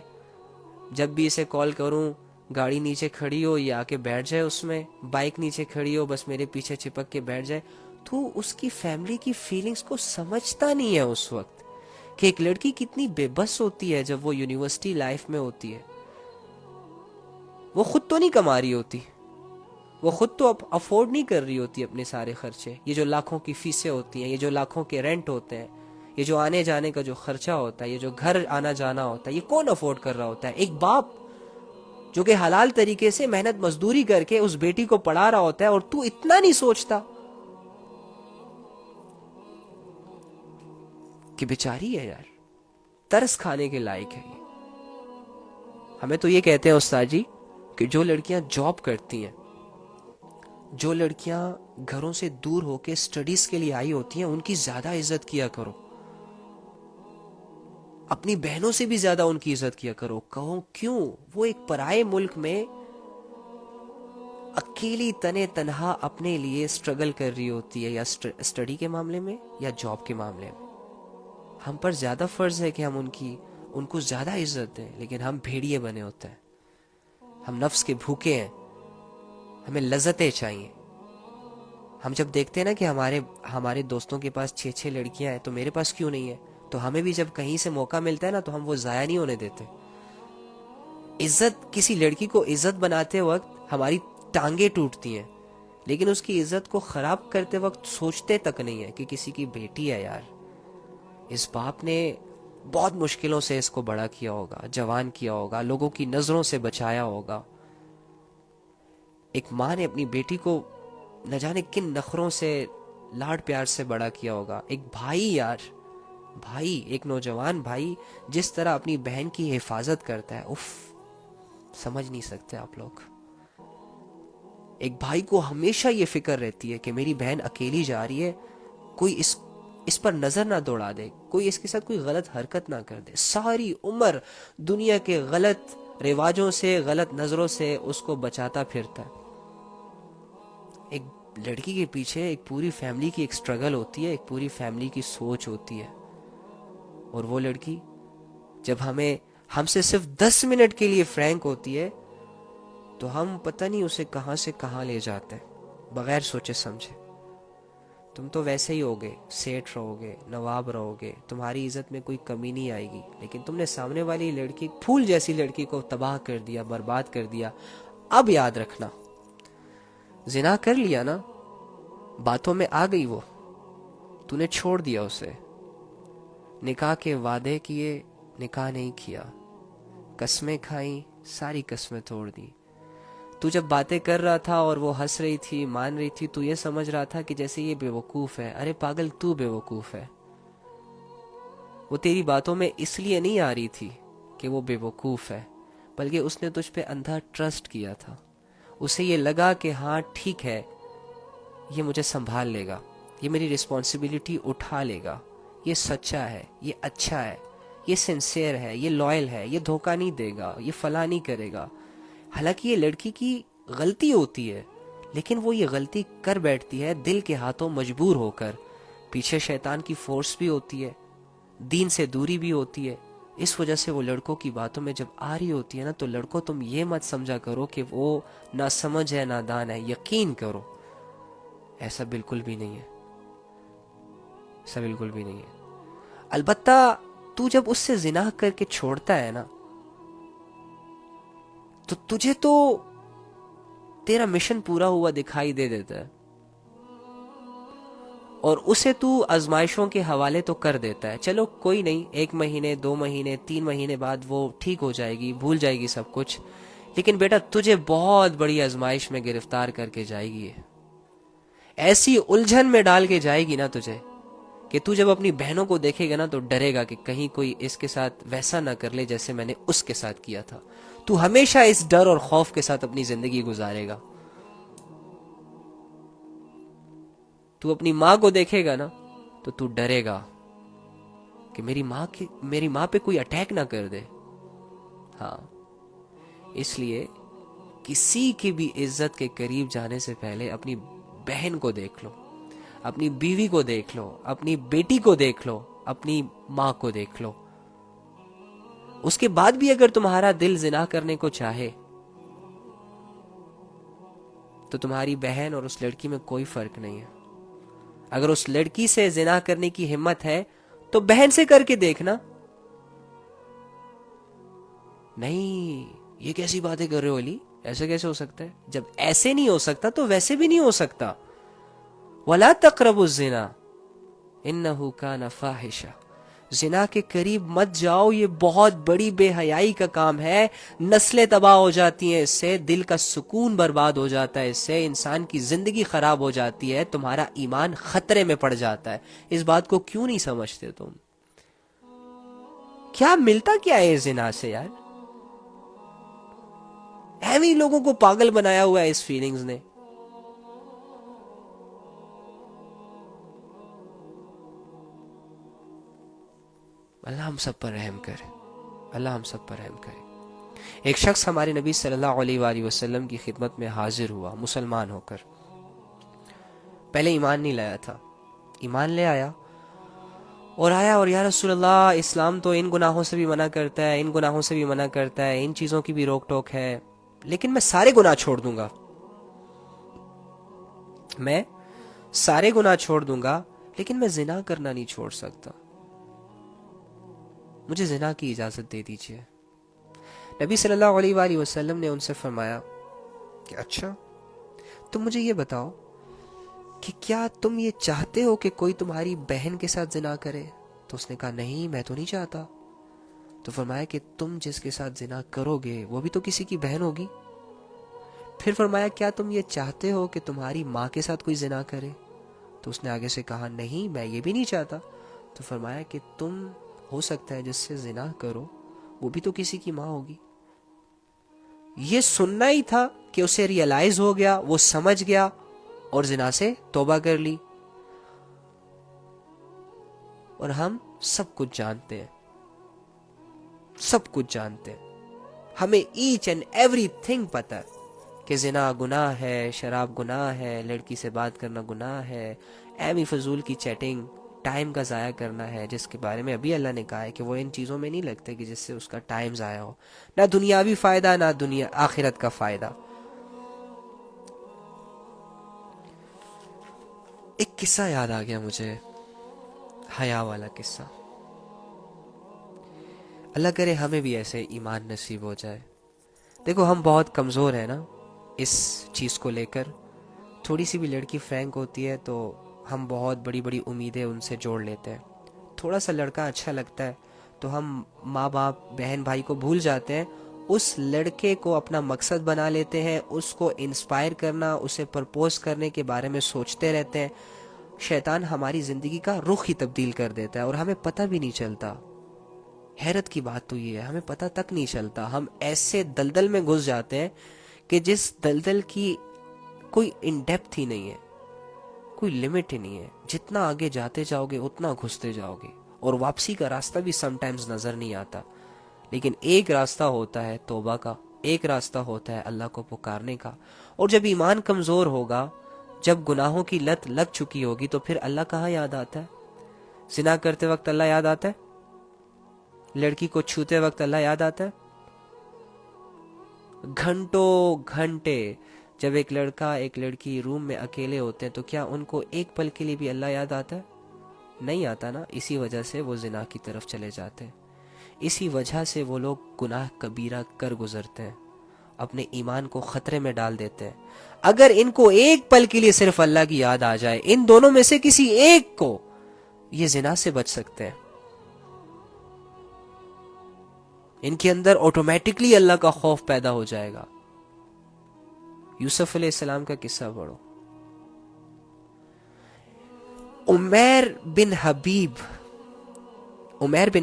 جب بھی اسے کال کروں گاڑی نیچے کھڑی ہو یہ آ کے بیٹھ جائے، اس میں بائک نیچے کھڑی ہو بس میرے پیچھے چپک کے بیٹھ جائے. تو اس کی فیملی کی فیلنگز کو سمجھتا نہیں ہے اس وقت کہ ایک لڑکی کتنی بے بس ہوتی ہے جب وہ یونیورسٹی لائف میں ہوتی ہے. وہ خود تو نہیں کما رہی ہوتی، وہ خود تو افورڈ نہیں کر رہی ہوتی اپنے سارے خرچے. یہ جو لاکھوں کی فیسیں ہوتی ہیں، یہ جو لاکھوں کے رینٹ ہوتے ہیں، یہ جو آنے جانے کا جو خرچہ ہوتا ہے، یہ جو گھر آنا جانا ہوتا ہے، یہ کون افورڈ کر رہا ہوتا ہے؟ ایک باپ جو کہ حلال طریقے سے محنت مزدوری کر کے اس بیٹی کو پڑھا رہا ہوتا ہے، اور تو اتنا نہیں سوچتا کہ بیچاری ہے یار، ترس کھانے کے لائق ہے. ہمیں تو یہ کہتے ہیں استاد جی کہ جو لڑکیاں جاب کرتی ہیں، جو لڑکیاں گھروں سے دور ہو کے سٹڈیز کے لیے آئی ہوتی ہیں، ان کی زیادہ عزت کیا کرو، اپنی بہنوں سے بھی زیادہ ان کی عزت کیا کرو. کہو کیوں؟ وہ ایک پرائے ملک میں اکیلی تنے تنہا اپنے لیے سٹرگل کر رہی ہوتی ہے، یا سٹڈی کے معاملے میں یا جاب کے معاملے میں. ہم پر زیادہ فرض ہے کہ ہم ان کو زیادہ عزت دیں، لیکن ہم بھیڑیے بنے ہوتے ہیں، ہم نفس کے بھوکے ہیں، ہمیں لذتیں چاہیے. ہم جب دیکھتے ہیں نا کہ ہمارے دوستوں کے پاس 6 لڑکیاں ہیں تو میرے پاس کیوں نہیں ہے، تو ہمیں بھی جب کہیں سے موقع ملتا ہے نا تو ہم وہ ضائع نہیں ہونے دیتے. عزت، کسی لڑکی کو عزت بناتے وقت ہماری ٹانگیں ٹوٹتی ہیں، لیکن اس کی عزت کو خراب کرتے وقت سوچتے تک نہیں ہے کہ کسی کی بیٹی ہے یار. اس باپ نے بہت مشکلوں سے اس کو بڑا کیا ہوگا، جوان کیا ہوگا، لوگوں کی نظروں سے بچایا ہوگا. ایک ماں نے اپنی بیٹی کو نہ جانے کن نخروں سے لاڈ پیار سے بڑا کیا ہوگا. ایک بھائی یار، بھائی، ایک نوجوان بھائی جس طرح اپنی بہن کی حفاظت کرتا ہے، اف، سمجھ نہیں سکتے آپ لوگ. ایک بھائی کو ہمیشہ یہ فکر رہتی ہے کہ میری بہن اکیلی جا رہی ہے، کوئی اس پر نظر نہ دوڑا دے، کوئی اس کے ساتھ کوئی غلط حرکت نہ کر دے. ساری عمر دنیا کے غلط رواجوں سے، غلط نظروں سے اس کو بچاتا پھرتا ہے. ایک لڑکی کے پیچھے ایک پوری فیملی کی ایک سٹرگل ہوتی ہے، ایک پوری فیملی کی سوچ ہوتی ہے. اور وہ لڑکی جب ہم سے صرف 10 منٹ کے لیے فرینک ہوتی ہے تو ہم پتہ نہیں اسے کہاں سے کہاں لے جاتے ہیں بغیر سوچے سمجھے. تم تو ویسے ہی ہوگے، سیٹ رہو گے، نواب رہو گے، تمہاری عزت میں کوئی کمی نہیں آئے گی، لیکن تم نے سامنے والی لڑکی، پھول جیسی لڑکی کو تباہ کر دیا، برباد کر دیا. اب یاد رکھنا، زنا کر لیا نا، باتوں میں آ گئی وہ، تو نے چھوڑ دیا اسے، نکاح کے وعدے کیے، نکاح نہیں کیا، قسمیں کھائیں، ساری قسمیں توڑ دی. تو جب باتیں کر رہا تھا اور وہ ہنس رہی تھی، مان رہی تھی، تو یہ سمجھ رہا تھا کہ جیسے یہ بے وقوف ہے. ارے پاگل، تو بے وقوف ہے. وہ تیری باتوں میں اس لیے نہیں آ رہی تھی کہ وہ بے وقوف ہے، بلکہ اس نے تجھ پہ اندھا ٹرسٹ کیا تھا. اسے یہ لگا کہ ہاں ٹھیک ہے، یہ مجھے سنبھال لے گا، یہ میری رسپانسبلٹی اٹھا لے گا، یہ سچا ہے، یہ اچھا ہے، یہ سنسیئر ہے، یہ لائل ہے، یہ دھوکہ نہیں دے گا، یہ فلاں نہیں کرے گا. حالانکہ یہ لڑکی کی غلطی ہوتی ہے، لیکن وہ یہ غلطی کر بیٹھتی ہے دل کے ہاتھوں مجبور ہو کر. پیچھے شیطان کی فورس بھی ہوتی ہے، دین سے دوری بھی ہوتی ہے، اس وجہ سے وہ لڑکوں کی باتوں میں جب آ رہی ہوتی ہے نا، تو لڑکوں تم یہ مت سمجھا کرو کہ وہ نہ سمجھ ہے نادان ہے، یقین کرو ایسا بالکل بھی نہیں ہے، ایسا بالکل بھی نہیں ہے۔ البتہ تو جب اس سے زنا کر کے چھوڑتا ہے نا، تو تجھے تو تیرا مشن پورا ہوا دکھائی دے دیتا ہے، اور اسے تو آزمائشوں کے حوالے تو کر دیتا ہے، چلو کوئی نہیں، 1 مہینے 2 مہینے 3 مہینے بعد وہ ٹھیک ہو جائے گی، بھول جائے گی سب کچھ، لیکن بیٹا تجھے بہت بڑی آزمائش میں گرفتار کر کے جائے گی، ایسی الجھن میں ڈال کے جائے گی نا تجھے کہ تو جب اپنی بہنوں کو دیکھے گا نا تو ڈرے گا کہ کہیں کوئی اس کے ساتھ ویسا نہ کر لے جیسے میں نے اس کے ساتھ کیا تھا۔ تو ہمیشہ اس ڈر اور خوف کے ساتھ اپنی زندگی گزارے گا۔ تو اپنی ماں کو دیکھے گا نا تو ڈرے گا کہ میری ماں پہ کوئی اٹیک نہ کر دے۔ ہاں، اس لیے کسی کی بھی عزت کے قریب جانے سے پہلے اپنی بہن کو دیکھ لو، اپنی بیوی کو دیکھ لو، اپنی بیٹی کو دیکھ لو، اپنی ماں کو دیکھ لو۔ اس کے بعد بھی اگر تمہارا دل زنا کرنے کو چاہے تو تمہاری بہن اور اس لڑکی میں کوئی فرق نہیں ہے۔ اگر اس لڑکی سے زنا کرنے کی ہمت ہے تو بہن سے کر کے دیکھنا۔ نہیں، یہ کیسی باتیں کر رہے ہو علی، ایسے کیسے ہو سکتا ہے؟ جب ایسے نہیں ہو سکتا تو ویسے بھی نہیں ہو سکتا۔ وَلَا تَقْرَبُوا الزِّنَا إِنَّهُ كَانَ فَاحِشًا، زنا کے قریب مت جاؤ، یہ بہت بڑی بے حیائی کا کام ہے، نسلیں تباہ ہو جاتی ہیں اس سے، دل کا سکون برباد ہو جاتا ہے اس سے، انسان کی زندگی خراب ہو جاتی ہے، تمہارا ایمان خطرے میں پڑ جاتا ہے۔ اس بات کو کیوں نہیں سمجھتے تم؟ کیا ملتا کیا ہے زنا سے یار؟ ایویں لوگوں کو پاگل بنایا ہوا ہے اس فیلنگز نے۔ اللہ ہم سب پر رحم کرے، اللہ ہم سب پر رحم کرے۔ ایک شخص ہمارے نبی صلی اللہ علیہ وآلہ وسلم کی خدمت میں حاضر ہوا مسلمان ہو کر، پہلے ایمان نہیں لایا تھا، ایمان لے آیا اور یا رسول اللہ، اسلام تو ان گناہوں سے بھی منع کرتا ہے، ان گناہوں سے بھی منع کرتا ہے، ان چیزوں کی بھی روک ٹوک ہے، لیکن میں سارے گناہ چھوڑ دوں گا، میں سارے گناہ چھوڑ دوں گا، لیکن میں زنا کرنا نہیں چھوڑ سکتا، مجھے زنا کی اجازت دے دیجیے۔ نبی صلی اللہ علیہ وآلہ وسلم نے ان سے فرمایا کہ اچھا، تم مجھے یہ بتاؤ کہ کیا تم یہ چاہتے ہو کہ کوئی تمہاری بہن کے ساتھ زنا کرے؟ تو اس نے کہا نہیں، میں تو نہیں چاہتا۔ تو فرمایا کہ تم جس کے ساتھ زنا کرو گے وہ بھی تو کسی کی بہن ہوگی۔ پھر فرمایا کیا تم یہ چاہتے ہو کہ تمہاری ماں کے ساتھ کوئی زنا کرے؟ تو اس نے آگے سے کہا نہیں، میں یہ بھی نہیں چاہتا۔ تو فرمایا کہ تم ہو سکتا ہے جس سے زنا کرو وہ بھی تو کسی کی ماں ہوگی۔ یہ سننا ہی تھا کہ اسے ریئلائز ہو گیا، وہ سمجھ گیا اور زنا سے توبہ کر لی۔ اور ہم سب کچھ جانتے ہیں، سب کچھ جانتے ہیں، ہمیں ایچ اینڈ ایوری تھنگ پتہ ہے کہ زنا گناہ ہے، شراب گناہ ہے، لڑکی سے بات کرنا گناہ ہے، ایویں فضول کی چیٹنگ، ٹائم کا ضائع کرنا ہے، جس کے بارے میں ابھی اللہ نے کہا ہے کہ وہ ان چیزوں میں نہیں لگتے کہ جس سے اس کا ٹائم ضائع ہو، نہ دنیاوی فائدہ نہ آخرت کا فائدہ۔ ایک قصہ یاد آ گیا مجھے، حیا والا قصہ۔ اللہ کرے ہمیں بھی ایسے ایمان نصیب ہو جائے۔ دیکھو ہم بہت کمزور ہیں نا اس چیز کو لے کر، تھوڑی سی بھی لڑکی فرینک ہوتی ہے تو ہم بہت بڑی بڑی امیدیں ان سے جوڑ لیتے ہیں، تھوڑا سا لڑکا اچھا لگتا ہے تو ہم ماں باپ بہن بھائی کو بھول جاتے ہیں، اس لڑکے کو اپنا مقصد بنا لیتے ہیں، اس کو انسپائر کرنا، اسے پرپوز کرنے کے بارے میں سوچتے رہتے ہیں۔ شیطان ہماری زندگی کا رخ ہی تبدیل کر دیتا ہے اور ہمیں پتہ بھی نہیں چلتا۔ حیرت کی بات تو یہ ہے، ہمیں پتہ تک نہیں چلتا، ہم ایسے دلدل میں گھس جاتے ہیں کہ جس دلدل کی کوئی ان ڈیپتھ ہی نہیں ہے، کوئی لمٹ ہی نہیں ہے، جتنا آگے جاتے جاؤ گے اتنا گھستے جاؤ گے، اور واپسی کا راستہ بھی سم ٹائمز نظر نہیں آتا۔ لیکن ایک راستہ ہوتا ہے توبہ کا، ایک راستہ ہوتا ہے اللہ کو پکارنے کا، اور جب ایمان کمزور ہوگا، جب گناہوں کی لت لگ چکی ہوگی تو پھر اللہ کہاں یاد آتا ہے؟ زنا کرتے وقت اللہ یاد آتا ہے؟ لڑکی کو چھوتے وقت اللہ یاد آتا ہے؟ گھنٹوں گھنٹے جب ایک لڑکا ایک لڑکی روم میں اکیلے ہوتے ہیں تو کیا ان کو ایک پل کے لیے بھی اللہ یاد آتا ہے؟ نہیں آتا نا. اسی وجہ سے وہ زنا کی طرف چلے جاتے ہیں. اسی وجہ سے وہ لوگ گناہ کبیرہ کر گزرتے ہیں, اپنے ایمان کو خطرے میں ڈال دیتے ہیں. اگر ان کو ایک پل کے لیے صرف اللہ کی یاد آ جائے, ان دونوں میں سے کسی ایک کو, یہ زنا سے بچ سکتے ہیں. ان کے اندر آٹومیٹکلی اللہ کا خوف پیدا ہو جائے گا. یوسف علیہ السلام کا قصہ پڑھو. عمیر بن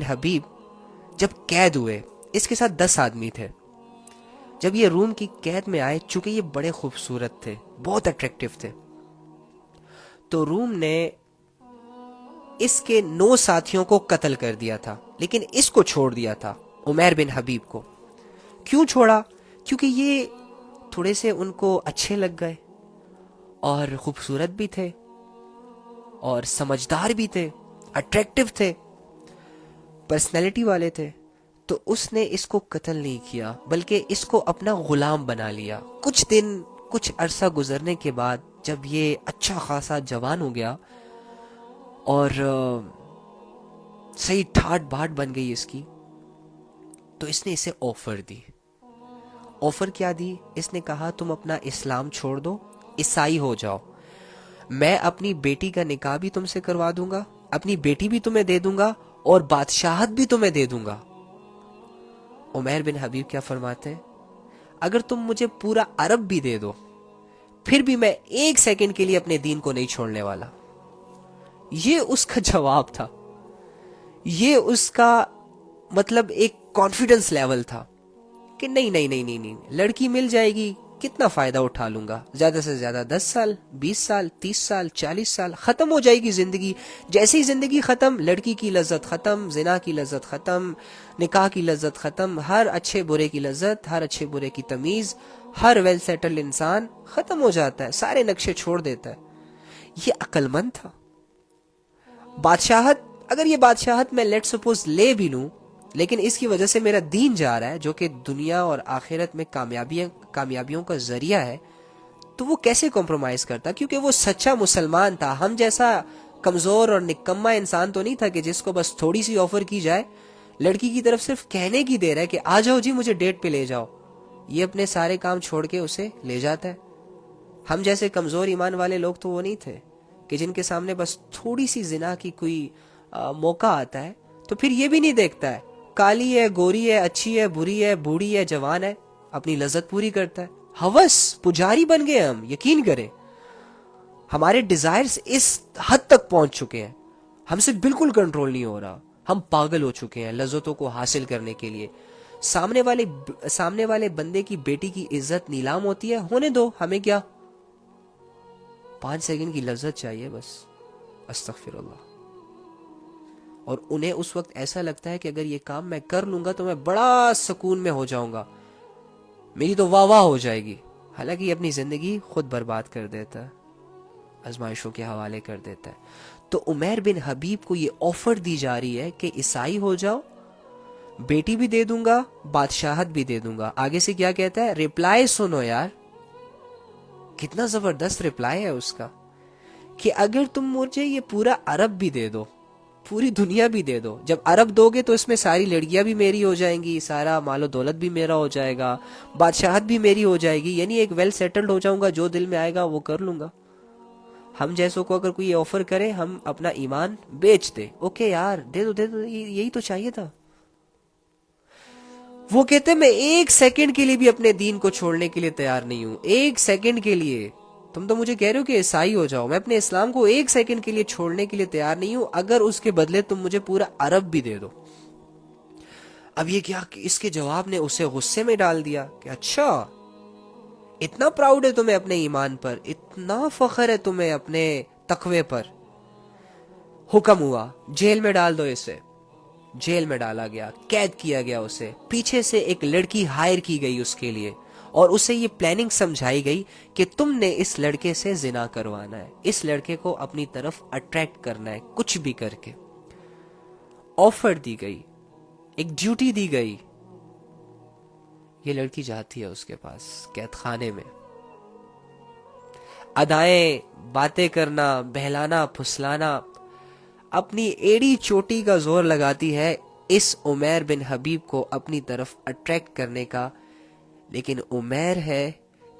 حبیب جب قید ہوئے, اس کے ساتھ 10 آدمی تھے. جب یہ روم کی قید میں آئے, چونکہ یہ بڑے خوبصورت تھے, بہت اٹریکٹیو تھے, تو روم نے اس کے 9 ساتھیوں کو قتل کر دیا تھا, لیکن اس کو چھوڑ دیا تھا, عمیر بن حبیب کو. کیوں چھوڑا؟ کیونکہ یہ تھوڑے سے ان کو اچھے لگ گئے, اور خوبصورت بھی تھے, اور سمجھدار بھی تھے, اٹریکٹیو تھے, پرسنالٹی والے تھے. تو اس نے اس کو قتل نہیں کیا, بلکہ اس کو اپنا غلام بنا لیا. کچھ عرصہ گزرنے کے بعد جب یہ اچھا خاصا جوان ہو گیا اور صحیح ٹھاٹ بھاٹ بن گئی اس کی, تو اس نے اسے آفر دی. آفر کیا دی؟ اس نے کہا تم اپنا اسلام چھوڑ دو, عیسائی ہو جاؤ, میں اپنی بیٹی کا نکاح بھی تم سے کروا دوں گا, اپنی بیٹی بھی تمہیں دے دوں گا, اور بادشاہت بھی تمہیں دے دوں گا. عمیر بن حبیب کیا فرماتے ہیں؟ اگر تم مجھے پورا عرب بھی دے دو, پھر بھی میں 1 سیکنڈ کے لیے اپنے دین کو نہیں چھوڑنے والا. یہ اس کا جواب تھا, یہ اس کا مطلب ایک کانفیڈنس لیول تھا کہ نہیں, لڑکی مل جائے گی, کتنا فائدہ اٹھا لوں گا, زیادہ سے زیادہ 10 سال, 20 سال, 30 سال, 40 سال, ختم ہو جائے گی زندگی. جیسی زندگی ختم, لڑکی کی لذت ختم, زنا کی لذت ختم, نکاح کی لذت ختم, ہر اچھے برے کی لذت, ہر اچھے برے کی تمیز, ہر ویل سیٹل انسان ختم ہو جاتا ہے, سارے نقشے چھوڑ دیتا ہے. یہ عقل مند تھا. بادشاہت, اگر یہ بادشاہت میں لیٹ سپوز لے بھی لوں, لیکن اس کی وجہ سے میرا دین جا رہا ہے, جو کہ دنیا اور آخرت میں کامیابیوں کا ذریعہ ہے, تو وہ کیسے کمپرومائز کرتا؟ کیونکہ وہ سچا مسلمان تھا. ہم جیسا کمزور اور نکما انسان تو نہیں تھا کہ جس کو بس تھوڑی سی آفر کی جائے, لڑکی کی طرف صرف کہنے کی دیر ہے کہ آ جاؤ جی مجھے ڈیٹ پہ لے جاؤ, یہ اپنے سارے کام چھوڑ کے اسے لے جاتا ہے. ہم جیسے کمزور ایمان والے لوگ تو وہ نہیں تھے کہ جن کے سامنے بس تھوڑی سی زنا کی کوئی موقع آتا ہے تو پھر یہ بھی نہیں دیکھتا ہے کالی ہے, گوری ہے, اچھی ہے, بری ہے, بوڑھی ہے, جوان ہے, اپنی لذت پوری کرتا ہے. ہوس پجاری بن گئے ہم, یقین کریں. ہمارے ڈیزائرز اس حد تک پہنچ چکے ہیں, ہم سے بالکل کنٹرول نہیں ہو رہا. ہم پاگل ہو چکے ہیں لذتوں کو حاصل کرنے کے لیے. سامنے والے بندے کی بیٹی کی عزت نیلام ہوتی ہے, ہونے دو, ہمیں کیا, 5 سیکنڈ کی لذت چاہیے بس. استغفر اللہ. اور انہیں اس وقت ایسا لگتا ہے کہ اگر یہ کام میں کر لوں گا تو میں بڑا سکون میں ہو جاؤں گا, میری تو واہ واہ ہو جائے گی. حالانکہ یہ اپنی زندگی خود برباد کر دیتا ہے, آزمائشوں کے حوالے کر دیتا ہے. تو عمیر بن حبیب کو یہ آفر دی جا رہی ہے کہ عیسائی ہو جاؤ, بیٹی بھی دے دوں گا, بادشاہت بھی دے دوں گا. آگے سے کیا کہتا ہے؟ ریپلائی سنو یار, کتنا زبردست ریپلائی ہے اس کا, کہ اگر تم مجھے یہ پورا عرب بھی دے دو, پوری دنیا بھی دے دو. جب عرب دو گے تو اس میں ساری لڑکیاں بھی میری ہو جائیں گی, سارا مال و دولت بھی میرا ہو جائے گا, بادشاہت بھی میری ہو جائے گی, یعنی ایک ویل سیٹلڈ ہو جاؤں گا, جو دل میں آئے گا وہ کر لوں گا. ہم جیسوں کو اگر کوئی آفر کرے ہم اپنا ایمان بیچ دے, اوکے یار دے دو, یہی تو چاہیے تھا. وہ کہتے میں 1 سیکنڈ کے لیے بھی اپنے دین کو چھوڑنے کے لیے تیار نہیں ہوں, 1 سیکنڈ کے لیے. تم تو مجھے کہہ رہے ہو کہ عیسائی ہو جاؤ, میں اپنے اسلام کو 1 سیکنڈ کے لیے چھوڑنے کے لیے تیار نہیں ہوں, اگر اس کے بدلے تم مجھے پورا عرب بھی دے دو. اب یہ کیا, اس کے جواب نے اسے غصے میں ڈال دیا کہ اچھا اتنا پراؤڈ ہے تمہیں اپنے ایمان پر, اتنا فخر ہے تمہیں اپنے تقوی پر. حکم ہوا جیل میں ڈال دو اسے. جیل میں ڈالا گیا, قید کیا گیا اسے. پیچھے سے ایک لڑکی ہائر کی گئی اس کے لیے, اور اسے یہ پلاننگ سمجھائی گئی کہ تم نے اس لڑکے سے زنا کروانا ہے, اس لڑکے کو اپنی طرف اٹریکٹ کرنا ہے, کچھ بھی کر کے. آفر دی گئی, ایک ڈیوٹی دی گئی. یہ لڑکی جاتی ہے اس کے پاس قید خانے میں. ادائیں، باتیں کرنا، بہلانا پھسلانا، اپنی ایڑی چوٹی کا زور لگاتی ہے اس عمیر بن حبیب کو اپنی طرف اٹریکٹ کرنے کا. لیکن عمیر ہے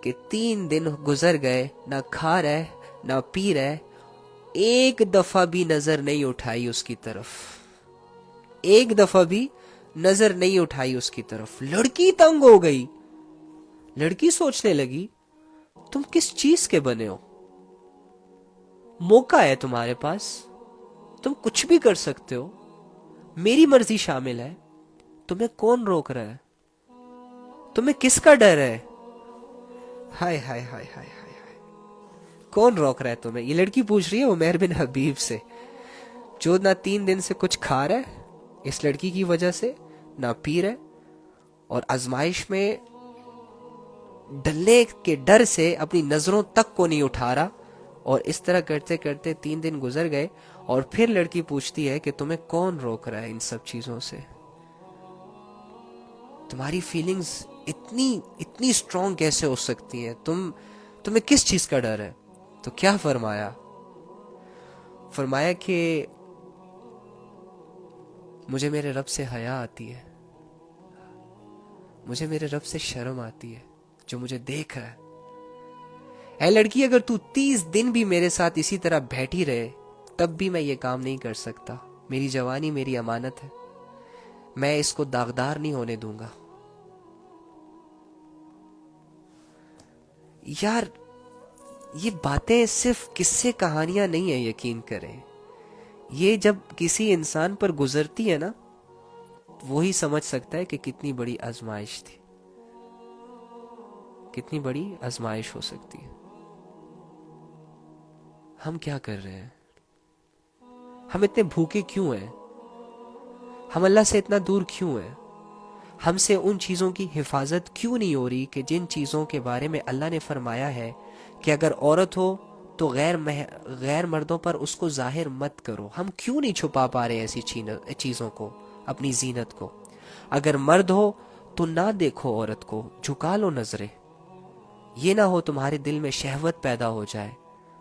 کہ 3 دن گزر گئے، نہ کھا رہے نہ پی رہے، ایک دفعہ بھی نظر نہیں اٹھائی اس کی طرف، ایک دفعہ بھی نظر نہیں اٹھائی اس کی طرف. لڑکی تنگ ہو گئی. لڑکی سوچنے لگی تم کس چیز کے بنے ہو؟ موقع ہے تمہارے پاس، تم کچھ بھی کر سکتے ہو، میری مرضی شامل ہے، تمہیں کون روک رہا ہے؟ تمہیں کس کا ڈر ہے؟ ہائے ہائے ہائے ہائے ہائے، کون روک رہا ہے تمہیں؟ یہ لڑکی پوچھ رہی ہے عمیر بن حبیب سے، جو نہ 3 دن سے کچھ کھا رہا ہے اس لڑکی کی وجہ سے، نہ پی رہا ہے، اور آزمائش میں ڈلنے کے ڈر سے اپنی نظروں تک کو نہیں اٹھا رہا. اور اس طرح کرتے کرتے 3 دن گزر گئے، اور پھر لڑکی پوچھتی ہے کہ تمہیں کون روک رہا ہے ان سب چیزوں سے؟ تمہاری فیلنگز اتنی اسٹرانگ کیسے ہو سکتی ہیں؟ تمہیں کس چیز کا ڈر ہے؟ تو کیا فرمایا کہ مجھے میرے رب سے حیا آتی ہے، مجھے میرے رب سے شرم آتی ہے جو مجھے دیکھ رہا ہے. اے لڑکی، اگر تو 30 دن بھی میرے ساتھ اسی طرح بیٹھی رہے تب بھی میں یہ کام نہیں کر سکتا. میری جوانی میری امانت ہے، میں اس کو داغدار نہیں ہونے دوں گا. یار یہ باتیں صرف قصے کہانیاں نہیں ہیں، یقین کریں. یہ جب کسی انسان پر گزرتی ہے نا، وہی سمجھ سکتا ہے کہ کتنی بڑی آزمائش تھی، کتنی بڑی آزمائش ہو سکتی ہے. ہم کیا کر رہے ہیں؟ ہم اتنے بھوکے کیوں ہیں؟ ہم اللہ سے اتنا دور کیوں ہیں؟ ہم سے ان چیزوں کی حفاظت کیوں نہیں ہو رہی کہ جن چیزوں کے بارے میں اللہ نے فرمایا ہے کہ اگر عورت ہو تو غیر مردوں پر اس کو ظاہر مت کرو. ہم کیوں نہیں چھپا پا رہے ایسی چیزوں کو، اپنی زینت کو؟ اگر مرد ہو تو نہ دیکھو عورت کو، جھکا لو نظریں. یہ نہ ہو تمہارے دل میں شہوت پیدا ہو جائے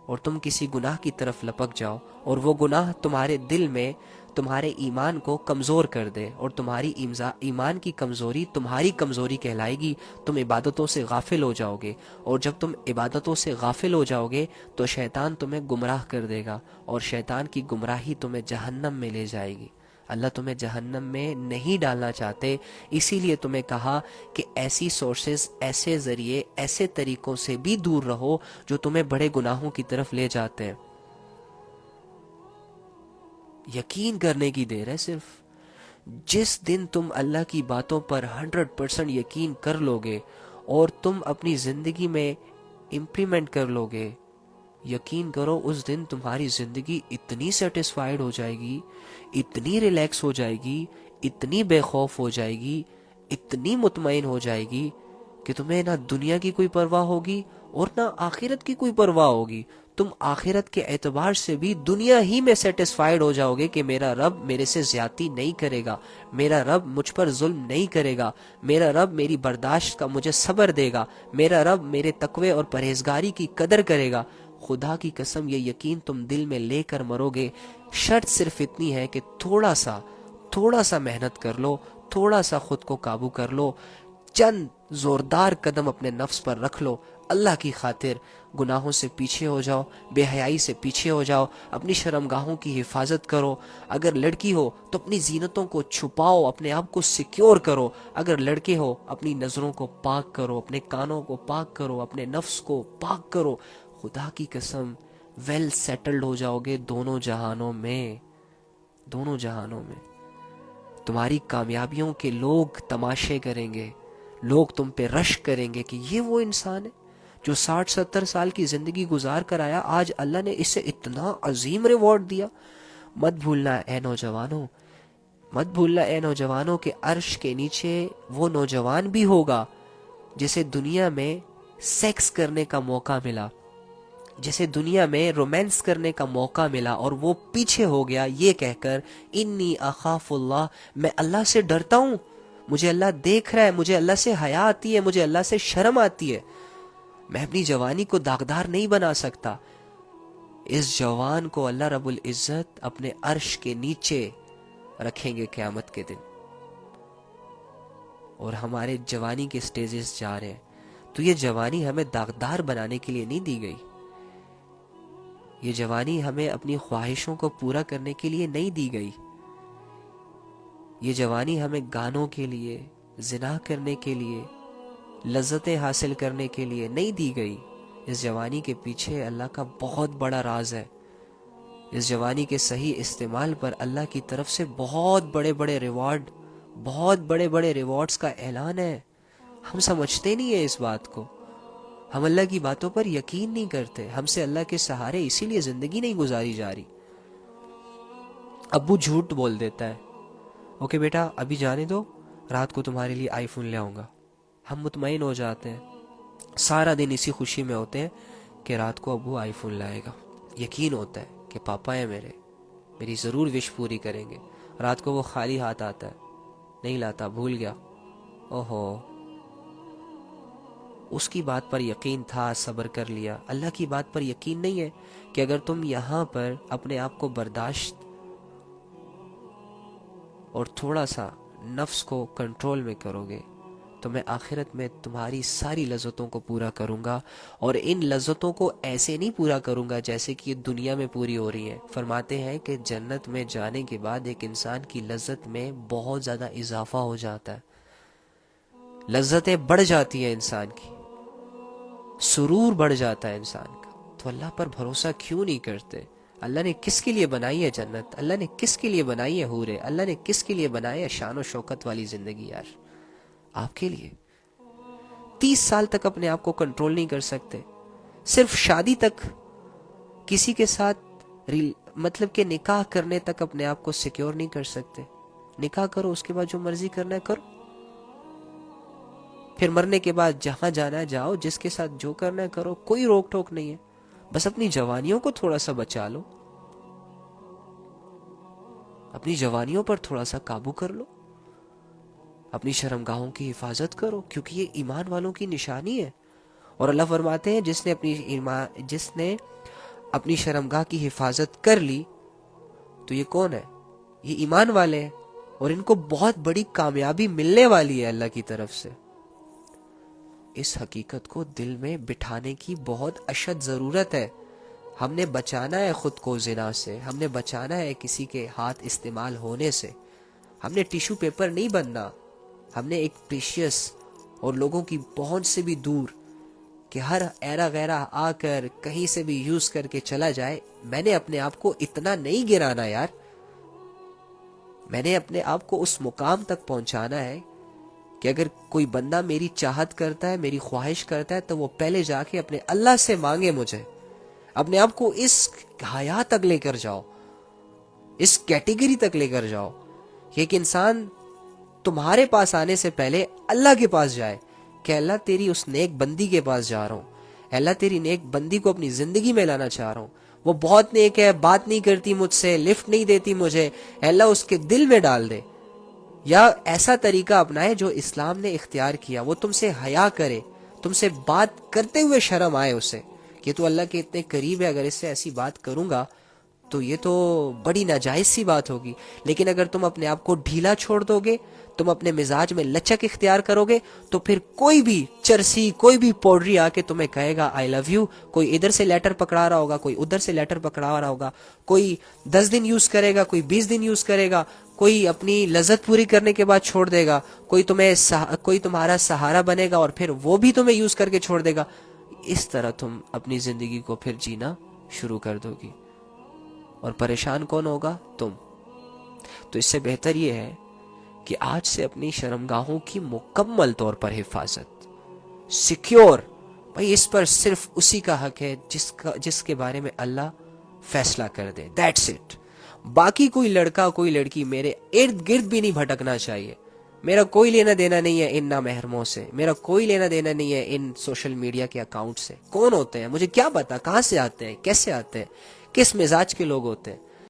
اور تم کسی گناہ کی طرف لپک جاؤ، اور وہ گناہ تمہارے دل میں تمہارے ایمان کو کمزور کر دے، اور تمہاری ایمان کی کمزوری تمہاری کمزوری کہلائے گی. تم عبادتوں سے غافل ہو جاؤ گے، اور جب تم عبادتوں سے غافل ہو جاؤ گے تو شیطان تمہیں گمراہ کر دے گا، اور شیطان کی گمراہی تمہیں جہنم میں لے جائے گی. اللہ تمہیں جہنم میں نہیں ڈالنا چاہتے، اسی لیے تمہیں کہا کہ ایسی سورسز، ایسے ذریعے، ایسے طریقوں سے بھی دور رہو جو تمہیں بڑے گناہوں کی طرف لے جاتے ہیں. یقین کرنے کی دیر ہے صرف. جس دن تم اللہ کی باتوں پر 100% یقین کر لو گے اور تم اپنی زندگی میں امپلیمنٹ کر لو گے، یقین کرو اس دن تمہاری زندگی اتنی سیٹسفائیڈ ہو جائے گی، اتنی ریلیکس ہو جائے گی، اتنی بے خوف ہو جائے گی، اتنی مطمئن ہو جائے گی کہ تمہیں نہ دنیا کی کوئی پرواہ ہوگی اور نہ آخرت کی کوئی پرواہ ہوگی. تم آخرت کے اعتبار سے بھی دنیا ہی میں سیٹسفائیڈ ہو جاؤ گے کہ میرا رب میرے سے زیادتی نہیں کرے گا، میرا رب مجھ پر ظلم نہیں کرے گا، میرا رب میری برداشت کا مجھے صبر دے گا، میرا رب میرے تقوی اور پرہیزگاری کی قدر کرے گا. خدا کی قسم یہ یقین تم دل میں لے کر مرو گے. شرط صرف اتنی ہے کہ تھوڑا سا محنت کر لو، تھوڑا سا خود کو قابو کر لو، چند زوردار قدم اپنے نفس پر رکھ لو. اللہ کی خاطر گناہوں سے پیچھے ہو جاؤ، بے حیائی سے پیچھے ہو جاؤ، اپنی شرمگاہوں کی حفاظت کرو. اگر لڑکی ہو تو اپنی زینتوں کو چھپاؤ، اپنے آپ کو سیکیور کرو. اگر لڑکے ہو اپنی نظروں کو پاک کرو، اپنے کانوں کو پاک کرو، اپنے نفس کو پاک کرو. خدا کی قسم ویل سیٹلڈ ہو جاؤ گے دونوں جہانوں میں. تمہاری کامیابیوں کے لوگ تماشے کریں گے، لوگ تم پہ رشک کریں گے کہ یہ وہ انسان ہے جو 60-70 سال کی زندگی گزار کر آیا، آج اللہ نے اسے اتنا عظیم ریوارڈ دیا. مت بھولنا اے نوجوانوں کہ عرش کے نیچے وہ نوجوان بھی ہوگا جسے دنیا میں سیکس کرنے کا موقع ملا، جیسے دنیا میں رومانس کرنے کا موقع ملا اور وہ پیچھے ہو گیا یہ کہہ کر انی اخاف اللہ، میں اللہ سے ڈرتا ہوں، مجھے اللہ دیکھ رہا ہے، مجھے اللہ سے حیا آتی ہے، مجھے اللہ سے شرم آتی ہے، میں اپنی جوانی کو داغدار نہیں بنا سکتا. اس جوان کو اللہ رب العزت اپنے عرش کے نیچے رکھیں گے قیامت کے دن. اور ہمارے جوانی کے سٹیجز جا رہے ہیں، تو یہ جوانی ہمیں داغدار بنانے کے لیے نہیں دی گئی. یہ جوانی ہمیں اپنی خواہشوں کو پورا کرنے کے لیے نہیں دی گئی. یہ جوانی ہمیں گانوں کے لیے، زنا کرنے کے لیے، لذتیں حاصل کرنے کے لیے نہیں دی گئی. اس جوانی کے پیچھے اللہ کا بہت بڑا راز ہے. اس جوانی کے صحیح استعمال پر اللہ کی طرف سے بہت بڑے بڑے ریوارڈز کا اعلان ہے. ہم سمجھتے نہیں ہیں اس بات کو. ہم اللہ کی باتوں پر یقین نہیں کرتے. ہم سے اللہ کے سہارے اسی لیے زندگی نہیں گزاری جا رہی. ابو جھوٹ بول دیتا ہے، اوکے بیٹا ابھی جانے دو، رات کو تمہارے لیے آئی فون لے آؤں گا. ہم مطمئن ہو جاتے ہیں، سارا دن اسی خوشی میں ہوتے ہیں کہ رات کو ابو آئی فون لائے گا. یقین ہوتا ہے کہ پاپا ہیں میری ضرور وش پوری کریں گے. رات کو وہ خالی ہاتھ آتا ہے، نہیں لاتا، بھول گیا. اوہو، اس کی بات پر یقین تھا، صبر کر لیا. اللہ کی بات پر یقین نہیں ہے کہ اگر تم یہاں پر اپنے آپ کو برداشت اور تھوڑا سا نفس کو کنٹرول میں کرو گے تو میں آخرت میں تمہاری ساری لذتوں کو پورا کروں گا. اور ان لذتوں کو ایسے نہیں پورا کروں گا جیسے کہ یہ دنیا میں پوری ہو رہی ہیں. فرماتے ہیں کہ جنت میں جانے کے بعد ایک انسان کی لذت میں بہت زیادہ اضافہ ہو جاتا ہے، لذتیں بڑھ جاتی ہیں انسان کی، سرور بڑھ جاتا ہے انسان کا. تو اللہ پر بھروسہ کیوں نہیں کرتے؟ اللہ نے کس کے لیے بنائی ہے جنت؟ اللہ نے کس کے لیے بنائی ہے حورے؟ اللہ نے کس کے لیے بنائی ہے شان و شوکت والی زندگی؟ یار آپ کے لیے. 30 سال تک اپنے آپ کو کنٹرول نہیں کر سکتے، صرف شادی تک کسی کے ساتھ مطلب کہ نکاح کرنے تک اپنے آپ کو سیکیور نہیں کر سکتے. نکاح کرو، اس کے بعد جو مرضی کرنا ہے کرو، پھر مرنے کے بعد جہاں جانا ہے جاؤ، جس کے ساتھ جو کرنا ہے کرو، کوئی روک ٹوک نہیں ہے. بس اپنی جوانیوں کو تھوڑا سا بچا لو، اپنی جوانیوں پر تھوڑا سا قابو کر لو، اپنی شرمگاہوں کی حفاظت کرو، کیونکہ یہ ایمان والوں کی نشانی ہے. اور اللہ فرماتے ہیں جس نے اپنی شرمگاہ کی حفاظت کر لی تو یہ کون ہے؟ یہ ایمان والے ہیں، اور ان کو بہت بڑی کامیابی ملنے والی ہے اللہ کی طرف سے. اس حقیقت کو دل میں بٹھانے کی بہت اشد ضرورت ہے. ہم نے بچانا ہے خود کو زنا سے، ہم نے بچانا ہے کسی کے ہاتھ استعمال ہونے سے. ہم نے ٹیشو پیپر نہیں بننا. ہم نے ایک پریشیس اور لوگوں کی پہنچ سے بھی دور کہ ہر ایرا غیرہ آ کر کہیں سے بھی یوز کر کے چلا جائے. میں نے اپنے آپ کو اتنا نہیں گرانا یار. میں نے اپنے آپ کو اس مقام تک پہنچانا ہے کہ اگر کوئی بندہ میری چاہت کرتا ہے، میری خواہش کرتا ہے، تو وہ پہلے جا کے اپنے اللہ سے مانگے مجھے. اپنے آپ کو اس حیا تک لے کر جاؤ، اس کیٹیگری تک لے کر جاؤ کہ ایک انسان تمہارے پاس آنے سے پہلے اللہ کے پاس جائے کہ اللہ تیری اس نیک بندی کے پاس جا رہا ہوں، اللہ تیری نیک بندی کو اپنی زندگی میں لانا چاہ رہا ہوں. وہ بہت نیک ہے، بات نہیں کرتی مجھ سے، لفٹ نہیں دیتی مجھے، اللہ اس کے دل میں ڈال دے. یا ایسا طریقہ اپنائے جو اسلام نے اختیار کیا. وہ تم سے حیا کرے، تم سے بات کرتے ہوئے شرم آئے اسے کہ تو اللہ کے اتنے قریب ہے، اگر اس سے ایسی بات کروں گا تو یہ تو بڑی ناجائز سی بات ہوگی. لیکن اگر تم اپنے آپ کو ڈھیلا چھوڑ دو گے، تم اپنے مزاج میں لچک اختیار کرو گے، تو پھر کوئی بھی چرسی، کوئی بھی پوڈری آ کے تمہیں کہے گا آئی لو یو. کوئی ادھر سے لیٹر پکڑا رہا ہوگا، کوئی ادھر سے لیٹر پکڑا رہا ہوگا، کوئی 10 دن یوز کرے گا، کوئی 20 دن یوز کرے گا، کوئی اپنی لذت پوری کرنے کے بعد چھوڑ دے گا، کوئی تمہارا سہارا بنے گا اور پھر وہ بھی تمہیں یوز کر کے چھوڑ دے گا. اس طرح تم اپنی زندگی کو پھر جینا شروع کر دو گی، اور پریشان کون ہوگا؟ تم. تو اس سے بہتر یہ ہے کہ آج سے اپنی شرمگاہوں کی مکمل طور پر حفاظت، سیکیور. بھائی اس پر صرف اسی کا حق ہے جس کے بارے میں اللہ فیصلہ کر دے. That's it. باقی کوئی لڑکا کوئی لڑکی میرے ارد گرد بھی نہیں بھٹکنا چاہیے، میرا کوئی لینا دینا نہیں ہے ان نامحرموں سے، میرا کوئی لینا دینا نہیں ہے ان سوشل میڈیا کے اکاؤنٹ سے. کون ہوتے ہیں مجھے کیا پتا، کہاں سے آتے ہیں، کیسے آتے ہیں، کس مزاج کے لوگ ہوتے ہیں.